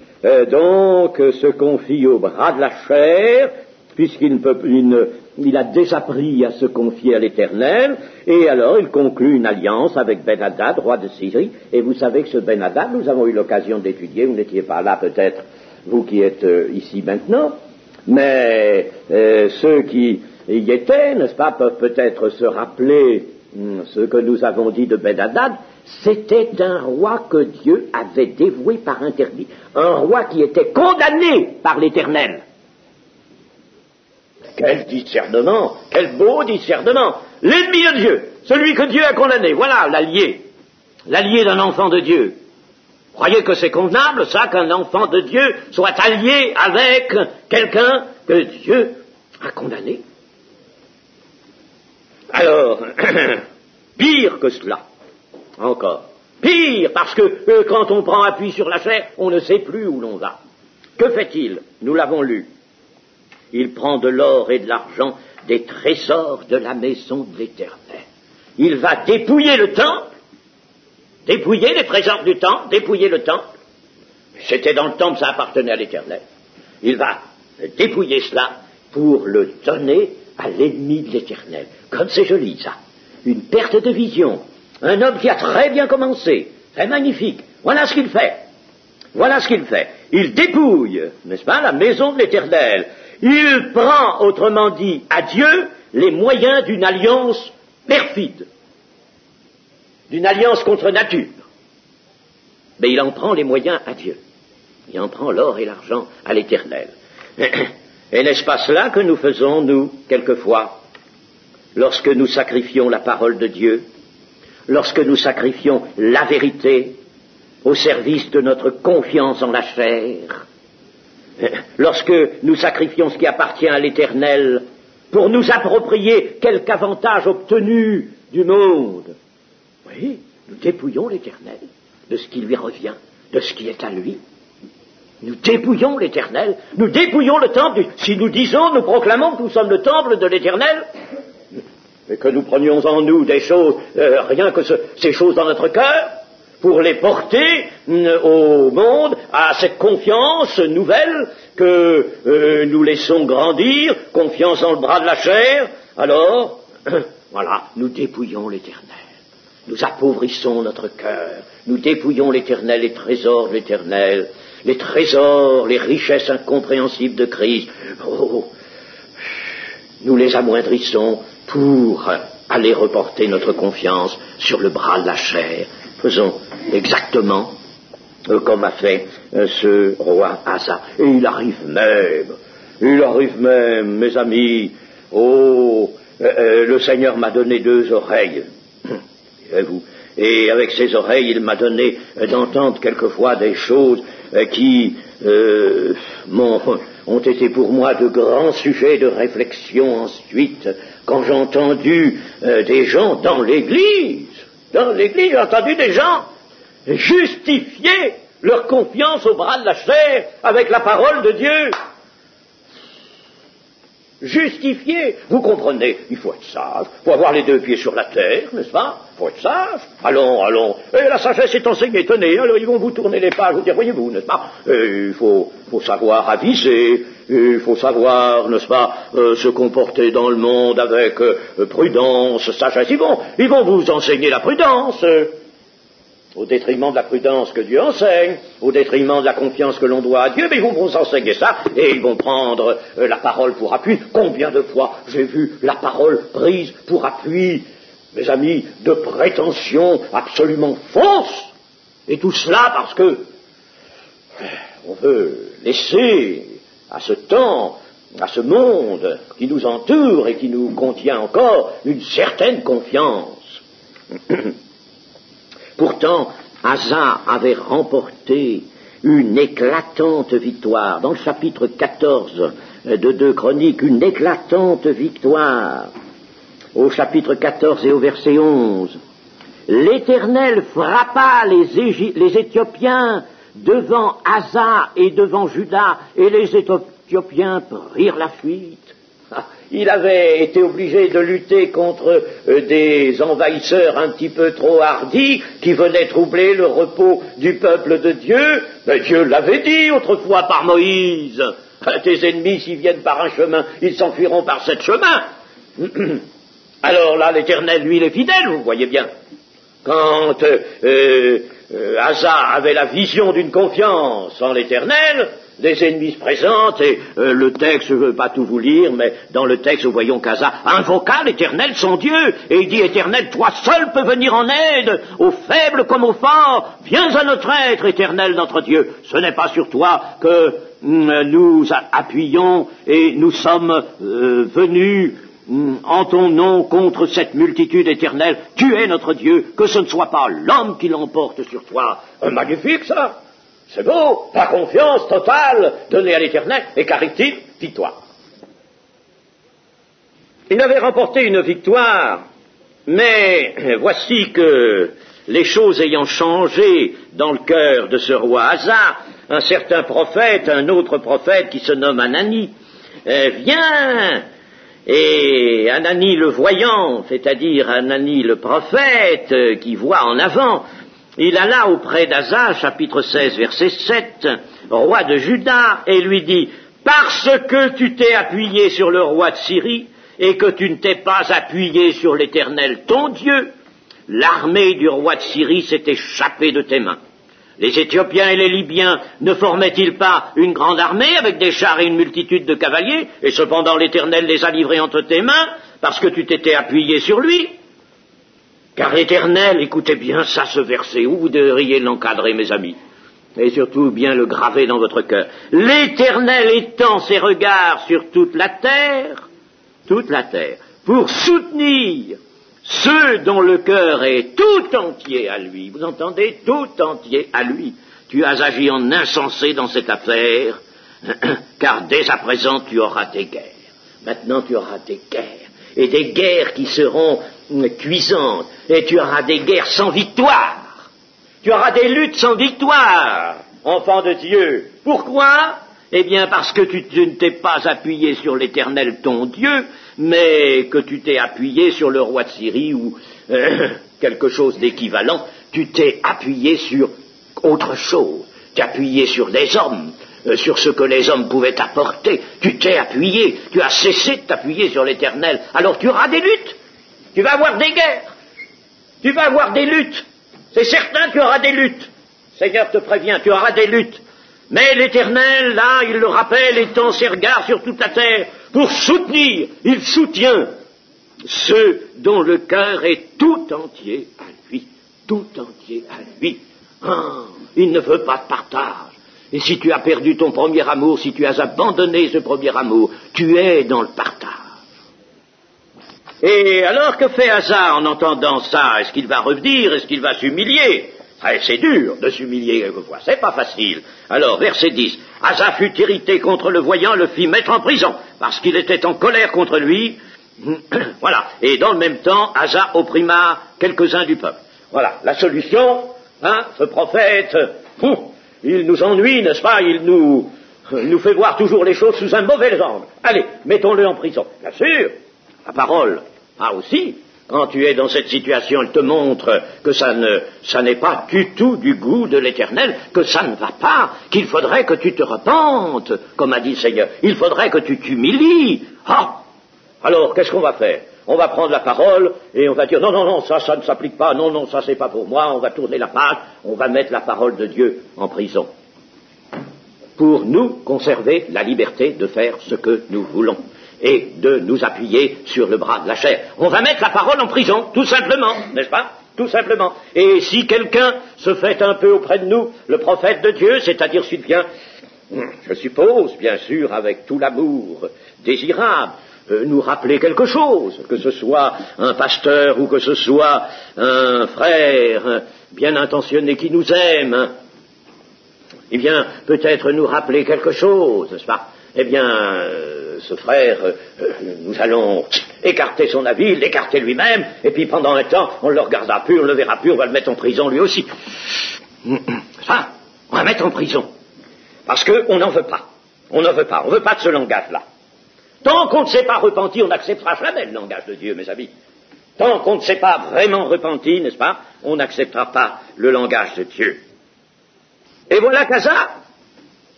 donc, se confie au bras de la chair, puisqu'il a désappris à se confier à l'Éternel, et alors il conclut une alliance avec Ben-Hadad, roi de Syrie, et vous savez que ce Ben-Hadad, nous avons eu l'occasion d'étudier, vous n'étiez pas là peut-être, vous qui êtes ici maintenant, mais ceux qui y étaient, n'est-ce pas, peuvent peut-être se rappeler ce que nous avons dit de Ben-Hadad. C'était un roi que Dieu avait dévoué par interdit, un roi qui était condamné par l'Éternel. Quel discernement, quel beau discernement. L'ennemi de Dieu, celui que Dieu a condamné, voilà l'allié d'un enfant de Dieu. Croyez que c'est convenable, ça, qu'un enfant de Dieu soit allié avec quelqu'un que Dieu a condamné? Alors, pire que cela, encore. Pire, parce que quand on prend appui sur la chair, on ne sait plus où l'on va. Que fait-il? Nous l'avons lu. Il prend de l'or et de l'argent des trésors de la maison de l'Éternel. Il va dépouiller le temple, dépouiller les trésors du temple, dépouiller le temple. C'était dans le temple, ça appartenait à l'Éternel. Il va dépouiller cela pour le donner à l'ennemi de l'Éternel. Comme c'est joli, ça. Une perte de vision. Un homme qui a très bien commencé. C'est magnifique. Voilà ce qu'il fait. Voilà ce qu'il fait. Il dépouille, n'est-ce pas, la maison de l'Éternel. Il prend, autrement dit, à Dieu les moyens d'une alliance perfide. D'une alliance contre nature. Mais il en prend les moyens à Dieu. Il en prend l'or et l'argent à l'Éternel. Et n'est-ce pas cela que nous faisons, nous, quelquefois, lorsque nous sacrifions la parole de Dieu, lorsque nous sacrifions la vérité au service de notre confiance en la chair, lorsque nous sacrifions ce qui appartient à l'Éternel pour nous approprier quelque avantage obtenu du monde. Oui, nous dépouillons l'Éternel de ce qui lui revient, de ce qui est à lui. Nous dépouillons l'Éternel, nous dépouillons le temple. Si nous disons, nous proclamons que nous sommes le temple de l'Éternel, et que nous prenions en nous des choses, rien que ces choses dans notre cœur, pour les porter au monde, à cette confiance nouvelle que nous laissons grandir, confiance dans le bras de la chair, alors, voilà, nous dépouillons l'Éternel. Nous appauvrissons notre cœur, nous dépouillons l'Éternel, les trésors de l'Éternel, les trésors, les richesses incompréhensibles de Christ. Oh, nous les amoindrissons pour aller reporter notre confiance sur le bras de la chair. Faisons exactement comme a fait ce roi Asa. Et il arrive même, mes amis, le Seigneur m'a donné 2 oreilles. Et avec ses oreilles, il m'a donné d'entendre quelquefois des choses qui ont été pour moi de grands sujets de réflexion ensuite, quand j'ai entendu des gens dans l'Église, j'ai entendu des gens justifier leur confiance au bras de la chair avec la parole de Dieu. Justifier, vous comprenez, il faut être sage, il faut avoir les 2 pieds sur la terre, n'est-ce pas? Il faut être sage. Allons, et la sagesse est enseignée, tenez, alors ils vont vous tourner les pages, vous dire, voyez-vous, n'est-ce pas? Il faut savoir aviser, il faut savoir, n'est-ce pas, se comporter dans le monde avec prudence, sagesse. Ils vont vous enseigner la prudence, au détriment de la prudence que Dieu enseigne, au détriment de la confiance que l'on doit à Dieu, mais ils vont vous enseigner ça, et ils vont prendre la parole pour appui. Combien de fois j'ai vu la parole prise pour appui, mes amis, de prétentions absolument fausses, et tout cela parce que on veut laisser à ce temps, à ce monde qui nous entoure et qui nous contient encore, une certaine confiance. Pourtant, Asa avait remporté une éclatante victoire. Dans le chapitre 14 de 2 Chroniques, une éclatante victoire. Au chapitre 14 et au verset 11. L'Éternel frappa les Éthiopiens devant Asa et devant Juda, et les Éthiopiens prirent la fuite. Il avait été obligé de lutter contre des envahisseurs un petit peu trop hardis qui venaient troubler le repos du peuple de Dieu. Mais Dieu l'avait dit autrefois par Moïse. Tes ennemis, s'ils viennent par un chemin, ils s'enfuiront par 7 chemins. Alors là, l'Éternel, lui, il est fidèle, vous voyez bien. Quand Asa avait la vision d'une confiance en l'Éternel, des ennemis se présentent, et le texte, je ne veux pas tout vous lire, mais dans le texte, nous voyons qu'Asa invoqua l'Éternel, son Dieu, et il dit, Éternel, toi seul peux venir en aide, aux faibles comme aux forts, viens à notre aide, Éternel, notre Dieu. Ce n'est pas sur toi que nous appuyons, et nous sommes venus en ton nom contre cette multitude éternelle. Tu es notre Dieu, que ce ne soit pas l'homme qui l'emporte sur toi. Magnifique, ça. C'est beau, la confiance totale donnée à l'Éternel, et qu'arrive-t-il? Victoire. Il avait remporté une victoire, mais voici que les choses ayant changé dans le cœur de ce roi Asa, un certain prophète, un autre prophète qui se nomme Anani, vient Et Anani le voyant, c'est-à-dire Anani le prophète qui voit en avant, il alla auprès d'Asa, chapitre 16, verset 7, roi de Juda, et lui dit, « Parce que tu t'es appuyé sur le roi de Syrie, et que tu ne t'es pas appuyé sur l'Éternel ton Dieu, l'armée du roi de Syrie s'est échappée de tes mains. Les Éthiopiens et les Libyens ne formaient-ils pas une grande armée avec des chars et une multitude de cavaliers, et cependant l'Éternel les a livrés entre tes mains, parce que tu t'étais appuyé sur lui? Car l'Éternel, écoutez bien ça, ce verset, vous devriez l'encadrer, mes amis, et surtout bien le graver dans votre cœur. L'Éternel étend ses regards sur toute la terre, pour soutenir ceux dont le cœur est tout entier à lui. Vous entendez? Tout entier à lui. Tu as agi en insensé dans cette affaire, car dès à présent tu auras des guerres. Maintenant tu auras des guerres, et des guerres qui seront cuisantes, et tu auras des guerres sans victoire. Tu auras des luttes sans victoire, enfant de Dieu. Pourquoi? Eh bien parce que tu ne t'es pas appuyé sur l'Éternel ton Dieu, mais que tu t'es appuyé sur le roi de Syrie ou quelque chose d'équivalent. Tu t'es appuyé sur autre chose. Tu t'es appuyé sur des hommes, sur ce que les hommes pouvaient apporter. Tu t'es appuyé, tu as cessé de t'appuyer sur l'Éternel. Alors tu auras des luttes, tu vas avoir des guerres, tu vas avoir des luttes. C'est certain, tu auras des luttes. Seigneur te prévient, tu auras des luttes. Mais l'Éternel, là, il le rappelle, étend ses regards sur toute la terre pour soutenir, il soutient ceux dont le cœur est tout entier à lui, tout entier à lui. Ah, il ne veut pas de partage. Et si tu as perdu ton premier amour, si tu as abandonné ce premier amour, tu es dans le partage. Et alors que fait Asa en entendant ça? Est-ce qu'il va revenir? Est-ce qu'il va s'humilier? C'est dur de s'humilier quelquefois, c'est pas facile. Alors, verset 10, Asa fut irrité contre le voyant, le fit mettre en prison, parce qu'il était en colère contre lui. Voilà. Et dans le même temps, Asa opprima quelques-uns du peuple. Voilà. La solution, ce prophète, il nous ennuie, n'est-ce pas? Il nous fait voir toujours les choses sous un mauvais angle. Allez, mettons-le en prison. Bien sûr, la parole a aussi. Quand tu es dans cette situation, elle te montre que ça n'est pas du tout du goût de l'Éternel, que ça ne va pas, qu'il faudrait que tu te repentes, comme a dit le Seigneur. Il faudrait que tu t'humilies. Ah! Alors, qu'est-ce qu'on va faire? On va prendre la parole et on va dire non, ça ne s'applique pas, non, ça c'est pas pour moi, on va tourner la page, on va mettre la parole de Dieu en prison. Pour nous conserver la liberté de faire ce que nous voulons et de nous appuyer sur le bras de la chair. On va mettre la parole en prison, tout simplement, n'est-ce pas? Tout simplement. Et si quelqu'un se fait un peu auprès de nous, le prophète de Dieu, c'est-à-dire s'il vient, je suppose, bien sûr, avec tout l'amour désirable, nous rappeler quelque chose, que ce soit un pasteur ou que ce soit un frère bien intentionné qui nous aime, eh bien, peut-être nous rappeler quelque chose, n'est-ce pas? Eh bien, ce frère, nous allons écarter son avis, l'écarter lui-même, et puis pendant un temps, on ne le regardera plus, on ne le verra plus, on va le mettre en prison lui aussi. Ça, on va mettre en prison. Parce qu'on n'en veut pas. On n'en veut pas. On ne veut pas de ce langage-là. Tant qu'on ne s'est pas repenti, on n'acceptera jamais le langage de Dieu, mes amis. Tant qu'on ne s'est pas vraiment repenti, n'est-ce pas, on n'acceptera pas le langage de Dieu. Et voilà qu'Asa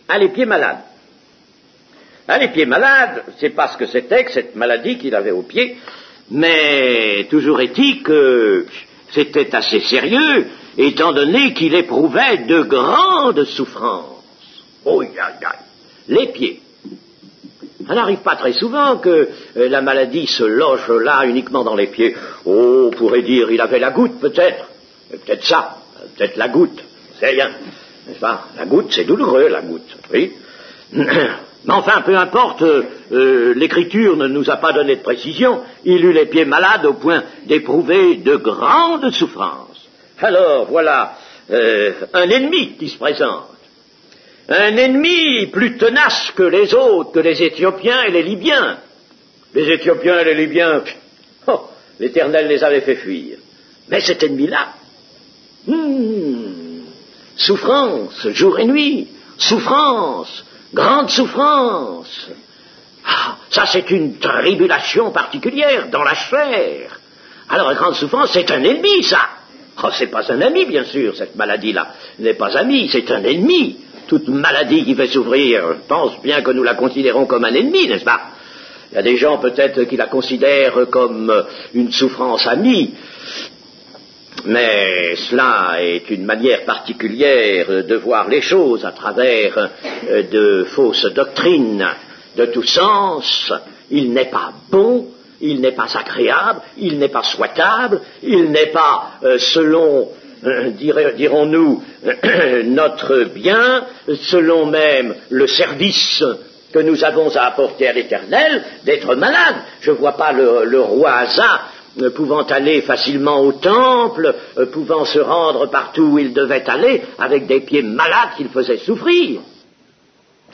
a les pieds malades. Les pieds malades, c'est pas ce que c'était que cette maladie qu'il avait aux pieds, mais toujours est-il que c'était assez sérieux, étant donné qu'il éprouvait de grandes souffrances. Oh, les pieds. Ça n'arrive pas très souvent que la maladie se loge là uniquement dans les pieds. Oh, on pourrait dire, il avait la goutte peut-être. Peut-être ça, peut-être la goutte, c'est rien. N'est-ce pas? La goutte, c'est douloureux, la goutte, oui. Mais enfin, peu importe, l'Écriture ne nous a pas donné de précision. Il eut les pieds malades au point d'éprouver de grandes souffrances. Alors, voilà un ennemi qui se présente. Un ennemi plus tenace que les autres, que les Éthiopiens et les Libyens. Les Éthiopiens et les Libyens, l'Éternel les avait fait fuir. Mais cet ennemi-là, souffrance, jour et nuit, souffrance, grande souffrance. Ah, ça c'est une tribulation particulière dans la chair. Alors la grande souffrance, c'est un ennemi, ça. Oh, c'est pas un ami, bien sûr, cette maladie-là. Elle n'est pas ami, c'est un ennemi. Toute maladie qui fait souffrir, je pense bien que nous la considérons comme un ennemi, n'est-ce pas? Il y a des gens peut-être qui la considèrent comme une souffrance amie, mais cela est une manière particulière de voir les choses à travers de fausses doctrines de tous sens. Il n'est pas bon, il n'est pas agréable, il n'est pas souhaitable, il n'est pas selon, dirons-nous, notre bien, selon même le service que nous avons à apporter à l'Éternel, d'être malade. Je ne vois pas le roi Asa pouvant aller facilement au temple, pouvant se rendre partout où il devait aller, avec des pieds malades qu'il faisait souffrir.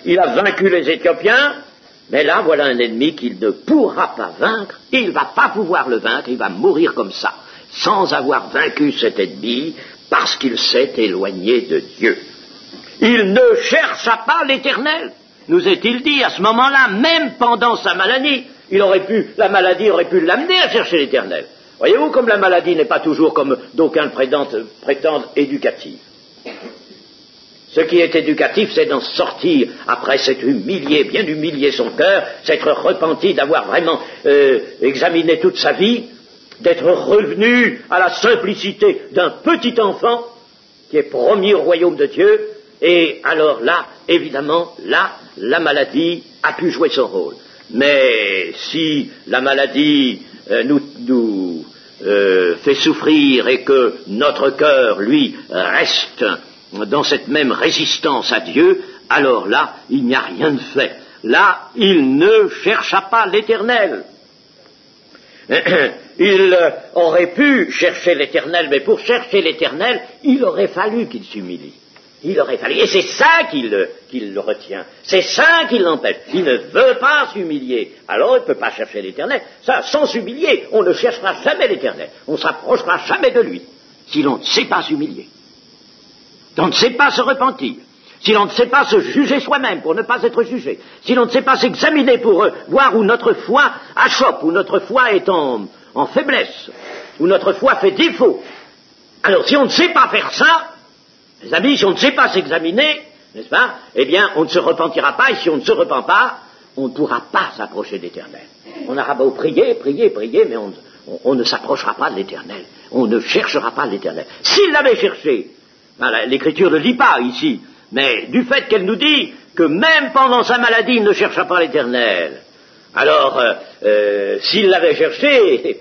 Il a vaincu les Éthiopiens, mais là, voilà un ennemi qu'il ne pourra pas vaincre, il ne va pas pouvoir le vaincre, il va mourir comme ça, sans avoir vaincu cet ennemi, parce qu'il s'est éloigné de Dieu. Il ne chercha pas l'Éternel, nous est-il dit, à ce moment-là, même pendant sa maladie, la maladie aurait pu l'amener à chercher l'Éternel. Voyez-vous, comme la maladie n'est pas toujours, comme d'aucuns prétendent, éducative. Ce qui est éducatif, c'est d'en sortir après s'être humilié, bien humilier son cœur, s'être repenti d'avoir vraiment examiné toute sa vie, d'être revenu à la simplicité d'un petit enfant qui est promis au royaume de Dieu, et alors là, évidemment, là, la maladie a pu jouer son rôle. Mais si la maladie nous fait souffrir et que notre cœur, lui, reste dans cette même résistance à Dieu, alors là, il n'y a rien de fait. Là, il ne chercha pas l'Éternel. Il aurait pu chercher l'Éternel, mais pour chercher l'Éternel, il aurait fallu qu'il s'humilie. Il aurait fallu, et c'est ça qui le retient, c'est ça qui l'empêche. Il ne veut pas s'humilier, alors il ne peut pas chercher l'Éternel. Ça, sans s'humilier, on ne cherchera jamais l'Éternel, on ne s'approchera jamais de lui, si l'on ne sait pas s'humilier, si l'on ne sait pas se repentir, si l'on ne sait pas se juger soi-même pour ne pas être jugé, si l'on ne sait pas s'examiner pour voir où notre foi achoppe, où notre foi est en faiblesse, où notre foi fait défaut. Alors si on ne sait pas faire ça, les amis, si on ne sait pas s'examiner, n'est-ce pas, eh bien, on ne se repentira pas, et si on ne se repent pas, on ne pourra pas s'approcher de l'Éternel. On aura beau prier, mais on ne s'approchera pas de l'Éternel. On ne cherchera pas l'Éternel. S'il l'avait cherché, voilà, l'Écriture ne le dit pas ici, mais du fait qu'elle nous dit que même pendant sa maladie, il ne chercha pas l'Éternel, alors, s'il l'avait cherché,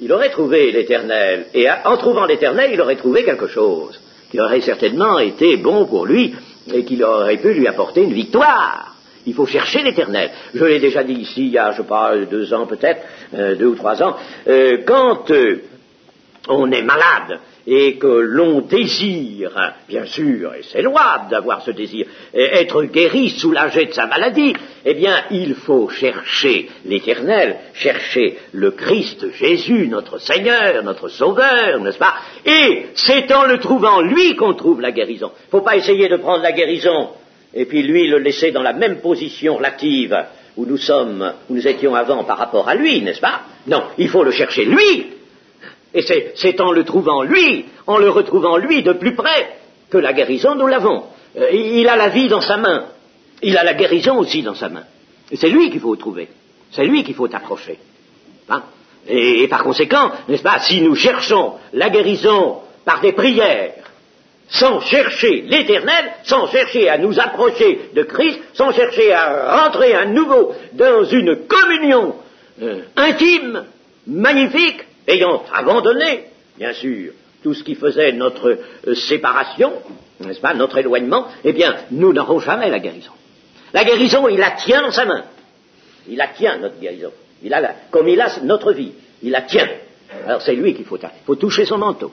il aurait trouvé l'Éternel, et en trouvant l'Éternel, il aurait trouvé quelque chose qui aurait certainement été bon pour lui et qui aurait pu lui apporter une victoire. Il faut chercher l'Éternel. Je l'ai déjà dit ici, il y a, je sais pas, 2 ans peut-être, 2 ou 3 ans, quand on est malade et que l'on désire, bien sûr, et c'est louable d'avoir ce désir, être guéri, soulagé de sa maladie, eh bien, il faut chercher l'Éternel, chercher le Christ Jésus, notre Seigneur, notre Sauveur, n'est-ce pas? Et c'est en le trouvant, lui, qu'on trouve la guérison. Il ne faut pas essayer de prendre la guérison et puis lui le laisser dans la même position relative où nous étions avant par rapport à lui, n'est-ce pas? Non, il faut le chercher lui. Et c'est en le trouvant lui, en le retrouvant lui de plus près, que la guérison, nous l'avons. Il a la vie dans sa main. Il a la guérison aussi dans sa main. Et c'est lui qu'il faut trouver. C'est lui qu'il faut approcher. Hein? Et par conséquent, n'est-ce pas, si nous cherchons la guérison par des prières, sans chercher l'Éternel, sans chercher à nous approcher de Christ, sans chercher à rentrer à nouveau dans une communion intime, magnifique, ayant abandonné, bien sûr, tout ce qui faisait notre séparation, n'est-ce pas, notre éloignement, eh bien, nous n'aurons jamais la guérison. La guérison, il la tient dans sa main. Il la tient, notre guérison. Comme il a notre vie, il la tient. Alors c'est lui qu'il faut toucher son manteau.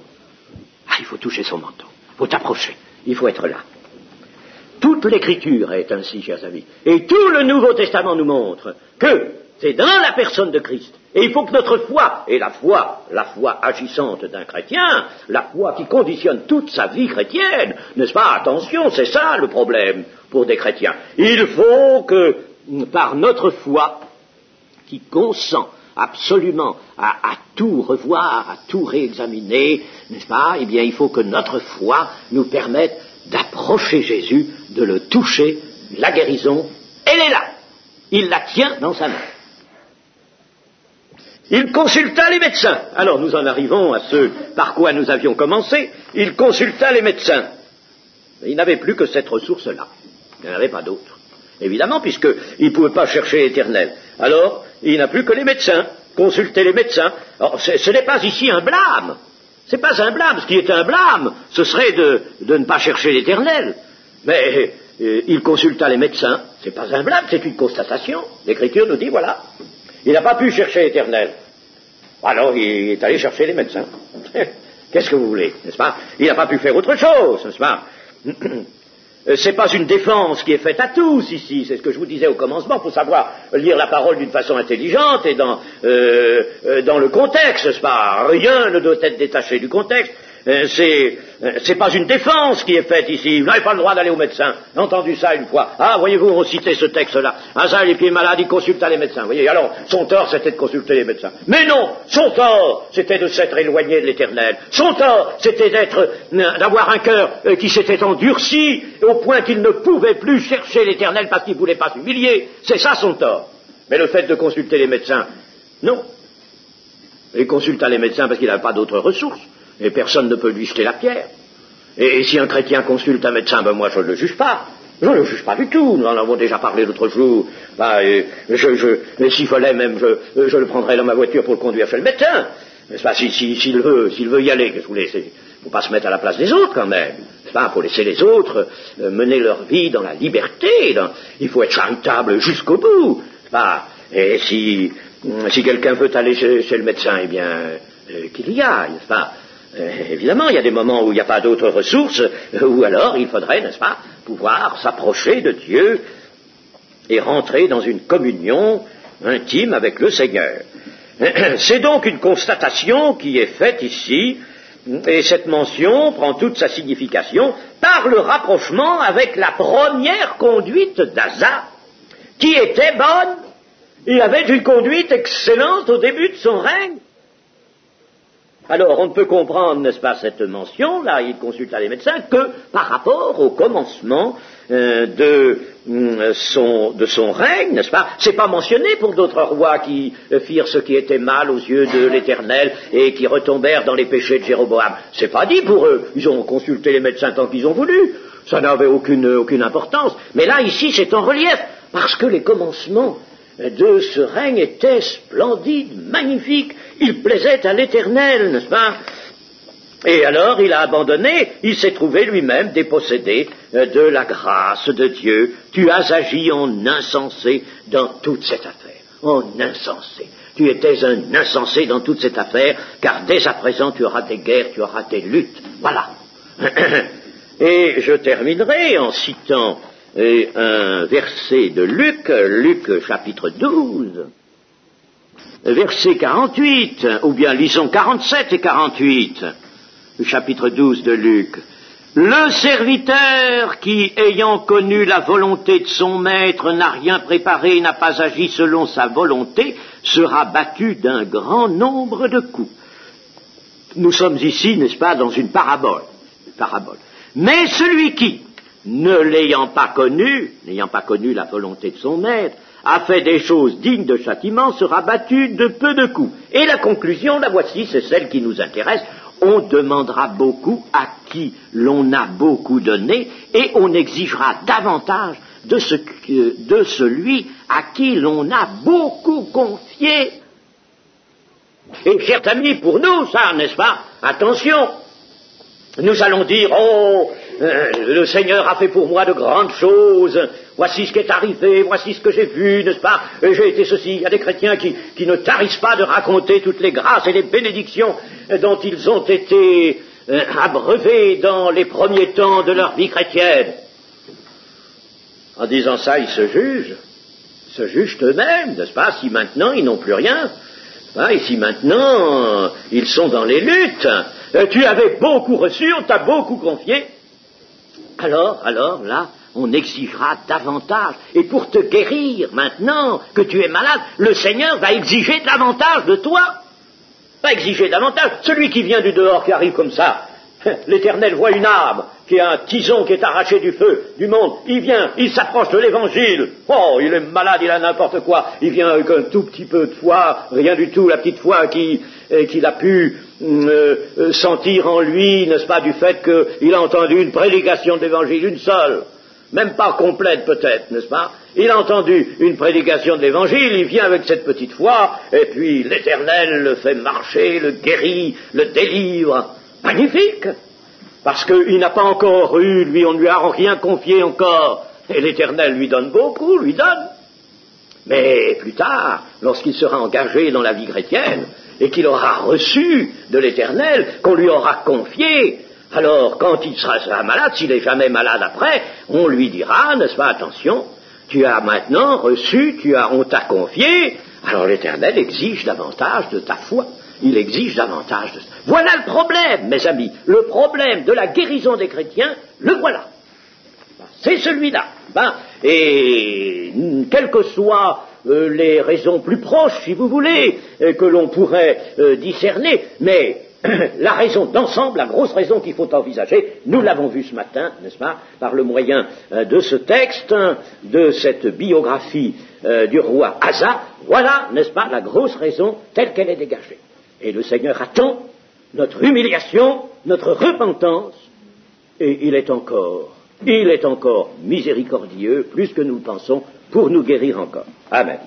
Ah, il faut toucher son manteau. Il faut t'approcher. Il faut être là. Toute l'Écriture est ainsi, chers amis. Et tout le Nouveau Testament nous montre que c'est dans la personne de Christ. Et il faut que notre foi, et la foi agissante d'un chrétien, la foi qui conditionne toute sa vie chrétienne, n'est-ce pas? Attention, c'est ça le problème pour des chrétiens. Il faut que par notre foi, qui consent absolument à tout revoir, à tout réexaminer, n'est-ce pas? Eh bien, il faut que notre foi nous permette d'approcher Jésus, de le toucher. La guérison, elle est là. Il la tient dans sa main. Il consulta les médecins. Alors, nous en arrivons à ce par quoi nous avions commencé. Il consulta les médecins. Il n'avait plus que cette ressource-là. Il n'y en avait pas d'autre. Évidemment, puisqu'il ne pouvait pas chercher l'Éternel. Alors, il n'a plus que les médecins. Consulter les médecins. Alors, ce n'est pas ici un blâme. Ce n'est pas un blâme. Ce qui est un blâme, ce serait de ne pas chercher l'Éternel. Mais il consulta les médecins. Ce n'est pas un blâme, c'est une constatation. L'Écriture nous dit, voilà, il n'a pas pu chercher l'Éternel. Alors, il est allé chercher les médecins. Qu'est-ce que vous voulez, n'est-ce pas? Il n'a pas pu faire autre chose, n'est-ce pas? C'est pas une défense qui est faite à tous ici, c'est ce que je vous disais au commencement, il faut savoir lire la parole d'une façon intelligente et dans le contexte, n'est-ce pas? Rien ne doit être détaché du contexte. C'est pas une défense qui est faite ici. Vous n'avez pas le droit d'aller au médecin. J'ai entendu ça une fois. Ah, voyez-vous, on citait ce texte-là. Ah, ça, les pieds malades, ils consultent les médecins. Vous voyez, alors, son tort, c'était de consulter les médecins. Mais non, son tort, c'était de s'être éloigné de l'Éternel. Son tort, c'était d'avoir un cœur qui s'était endurci au point qu'il ne pouvait plus chercher l'Éternel parce qu'il ne voulait pas s'humilier. C'est ça son tort. Mais le fait de consulter les médecins, non. Il consulta les médecins parce qu'il n'avait pas d'autres ressources. Et personne ne peut lui jeter la pierre. Et si un chrétien consulte un médecin, ben moi je ne le juge pas. Je ne le juge pas du tout. Nous en avons déjà parlé l'autre jour. S'il fallait même, je le prendrais dans ma voiture pour le conduire chez le médecin. S'il veut y aller, qu'est-ce que vous voulez? Il ne faut pas se mettre à la place des autres quand même. Il faut laisser les autres mener leur vie dans la liberté. Il faut être charitable jusqu'au bout. Et si quelqu'un veut aller chez le médecin, eh bien, qu'il y aille, n'est-ce pas? Évidemment, il y a des moments où il n'y a pas d'autres ressources, ou alors il faudrait, n'est-ce pas, pouvoir s'approcher de Dieu et rentrer dans une communion intime avec le Seigneur. C'est donc une constatation qui est faite ici, et cette mention prend toute sa signification par le rapprochement avec la première conduite d'Asa, qui était bonne. Il avait une conduite excellente au début de son règne. Alors, on ne peut comprendre, n'est-ce pas, cette mention, là, il consulta les médecins, que par rapport au commencement de son règne, n'est-ce pas? C'est pas mentionné pour d'autres rois qui firent ce qui était mal aux yeux de l'Éternel et qui retombèrent dans les péchés de Jéroboam. C'est pas dit pour eux. Ils ont consulté les médecins tant qu'ils ont voulu. Ça n'avait aucune importance. Mais là, ici, c'est en relief, parce que les commencements de ce règne était splendide, magnifique, il plaisait à l'Éternel, n'est-ce pas? Et alors il a abandonné, il s'est trouvé lui-même dépossédé de la grâce de Dieu. Tu as agi en insensé dans toute cette affaire, en insensé. Tu étais un insensé dans toute cette affaire, car dès à présent tu auras des guerres, tu auras des luttes. Voilà. Et je terminerai en citant un verset de Luc chapitre 12, verset 48, ou bien lisons 47 et 48, le chapitre 12 de Luc. Le serviteur qui, ayant connu la volonté de son maître, n'a rien préparé, n'a pas agi selon sa volonté, sera battu d'un grand nombre de coups. Nous sommes ici, n'est-ce pas, dans une parabole. Mais celui qui, ne l'ayant pas connu la volonté de son maître, a fait des choses dignes de châtiment, sera battu de peu de coups. Et la conclusion, la voici, c'est celle qui nous intéresse. On demandera beaucoup à qui l'on a beaucoup donné, et on exigera davantage de celui à qui l'on a beaucoup confié. Et chers amis, pour nous, ça, n'est-ce pas? Attention! Nous allons dire, le Seigneur a fait pour moi de grandes choses, voici ce qui est arrivé, voici ce que j'ai vu, n'est-ce pas? J'ai été ceci. Il y a des chrétiens qui ne tarissent pas de raconter toutes les grâces et les bénédictions dont ils ont été abreuvés dans les premiers temps de leur vie chrétienne. En disant ça, ils se jugent eux-mêmes, n'est-ce pas? Si maintenant ils n'ont plus rien, et si maintenant ils sont dans les luttes, tu avais beaucoup reçu, on t'a beaucoup confié, alors là, on exigera davantage. Et pour te guérir, maintenant que tu es malade, le Seigneur va exiger davantage de toi. Va exiger davantage. Celui qui vient du dehors, qui arrive comme ça, l'Éternel voit une arme, qui a un tison qui est arraché du feu, du monde. Il vient, il s'approche de l'Évangile. Oh, il est malade, il a n'importe quoi. Il vient avec un tout petit peu de foi, rien du tout, la petite foi qu'il a pu sentir en lui, n'est-ce pas, du fait qu'il a entendu une prédication de l'Évangile, une seule. Même pas complète peut-être, n'est-ce pas? Il a entendu une prédication de l'Évangile, il vient avec cette petite foi, et puis l'Éternel le fait marcher, le guérit, le délivre. Magnifique! Parce qu'il n'a pas encore eu, lui, on ne lui a rien confié encore, et l'Éternel lui donne beaucoup, lui donne. Mais plus tard, lorsqu'il sera engagé dans la vie chrétienne, et qu'il aura reçu de l'Éternel, qu'on lui aura confié, alors, quand il sera malade, s'il est jamais malade après, on lui dira, n'est-ce pas, attention, tu as maintenant reçu, on t'a confié, alors l'Éternel exige davantage de ta foi. Il exige davantage de ça. Voilà le problème, mes amis. Le problème de la guérison des chrétiens, le voilà. C'est celui-là. Et quelles que soient les raisons plus proches, si vous voulez, que l'on pourrait discerner, mais la raison d'ensemble, la grosse raison qu'il faut envisager, nous l'avons vu ce matin, n'est-ce pas, par le moyen de ce texte, de cette biographie du roi Asa, voilà, n'est-ce pas, la grosse raison telle qu'elle est dégagée. Et le Seigneur attend notre humiliation, notre repentance, et il est encore miséricordieux, plus que nous le pensons, pour nous guérir encore. Amen.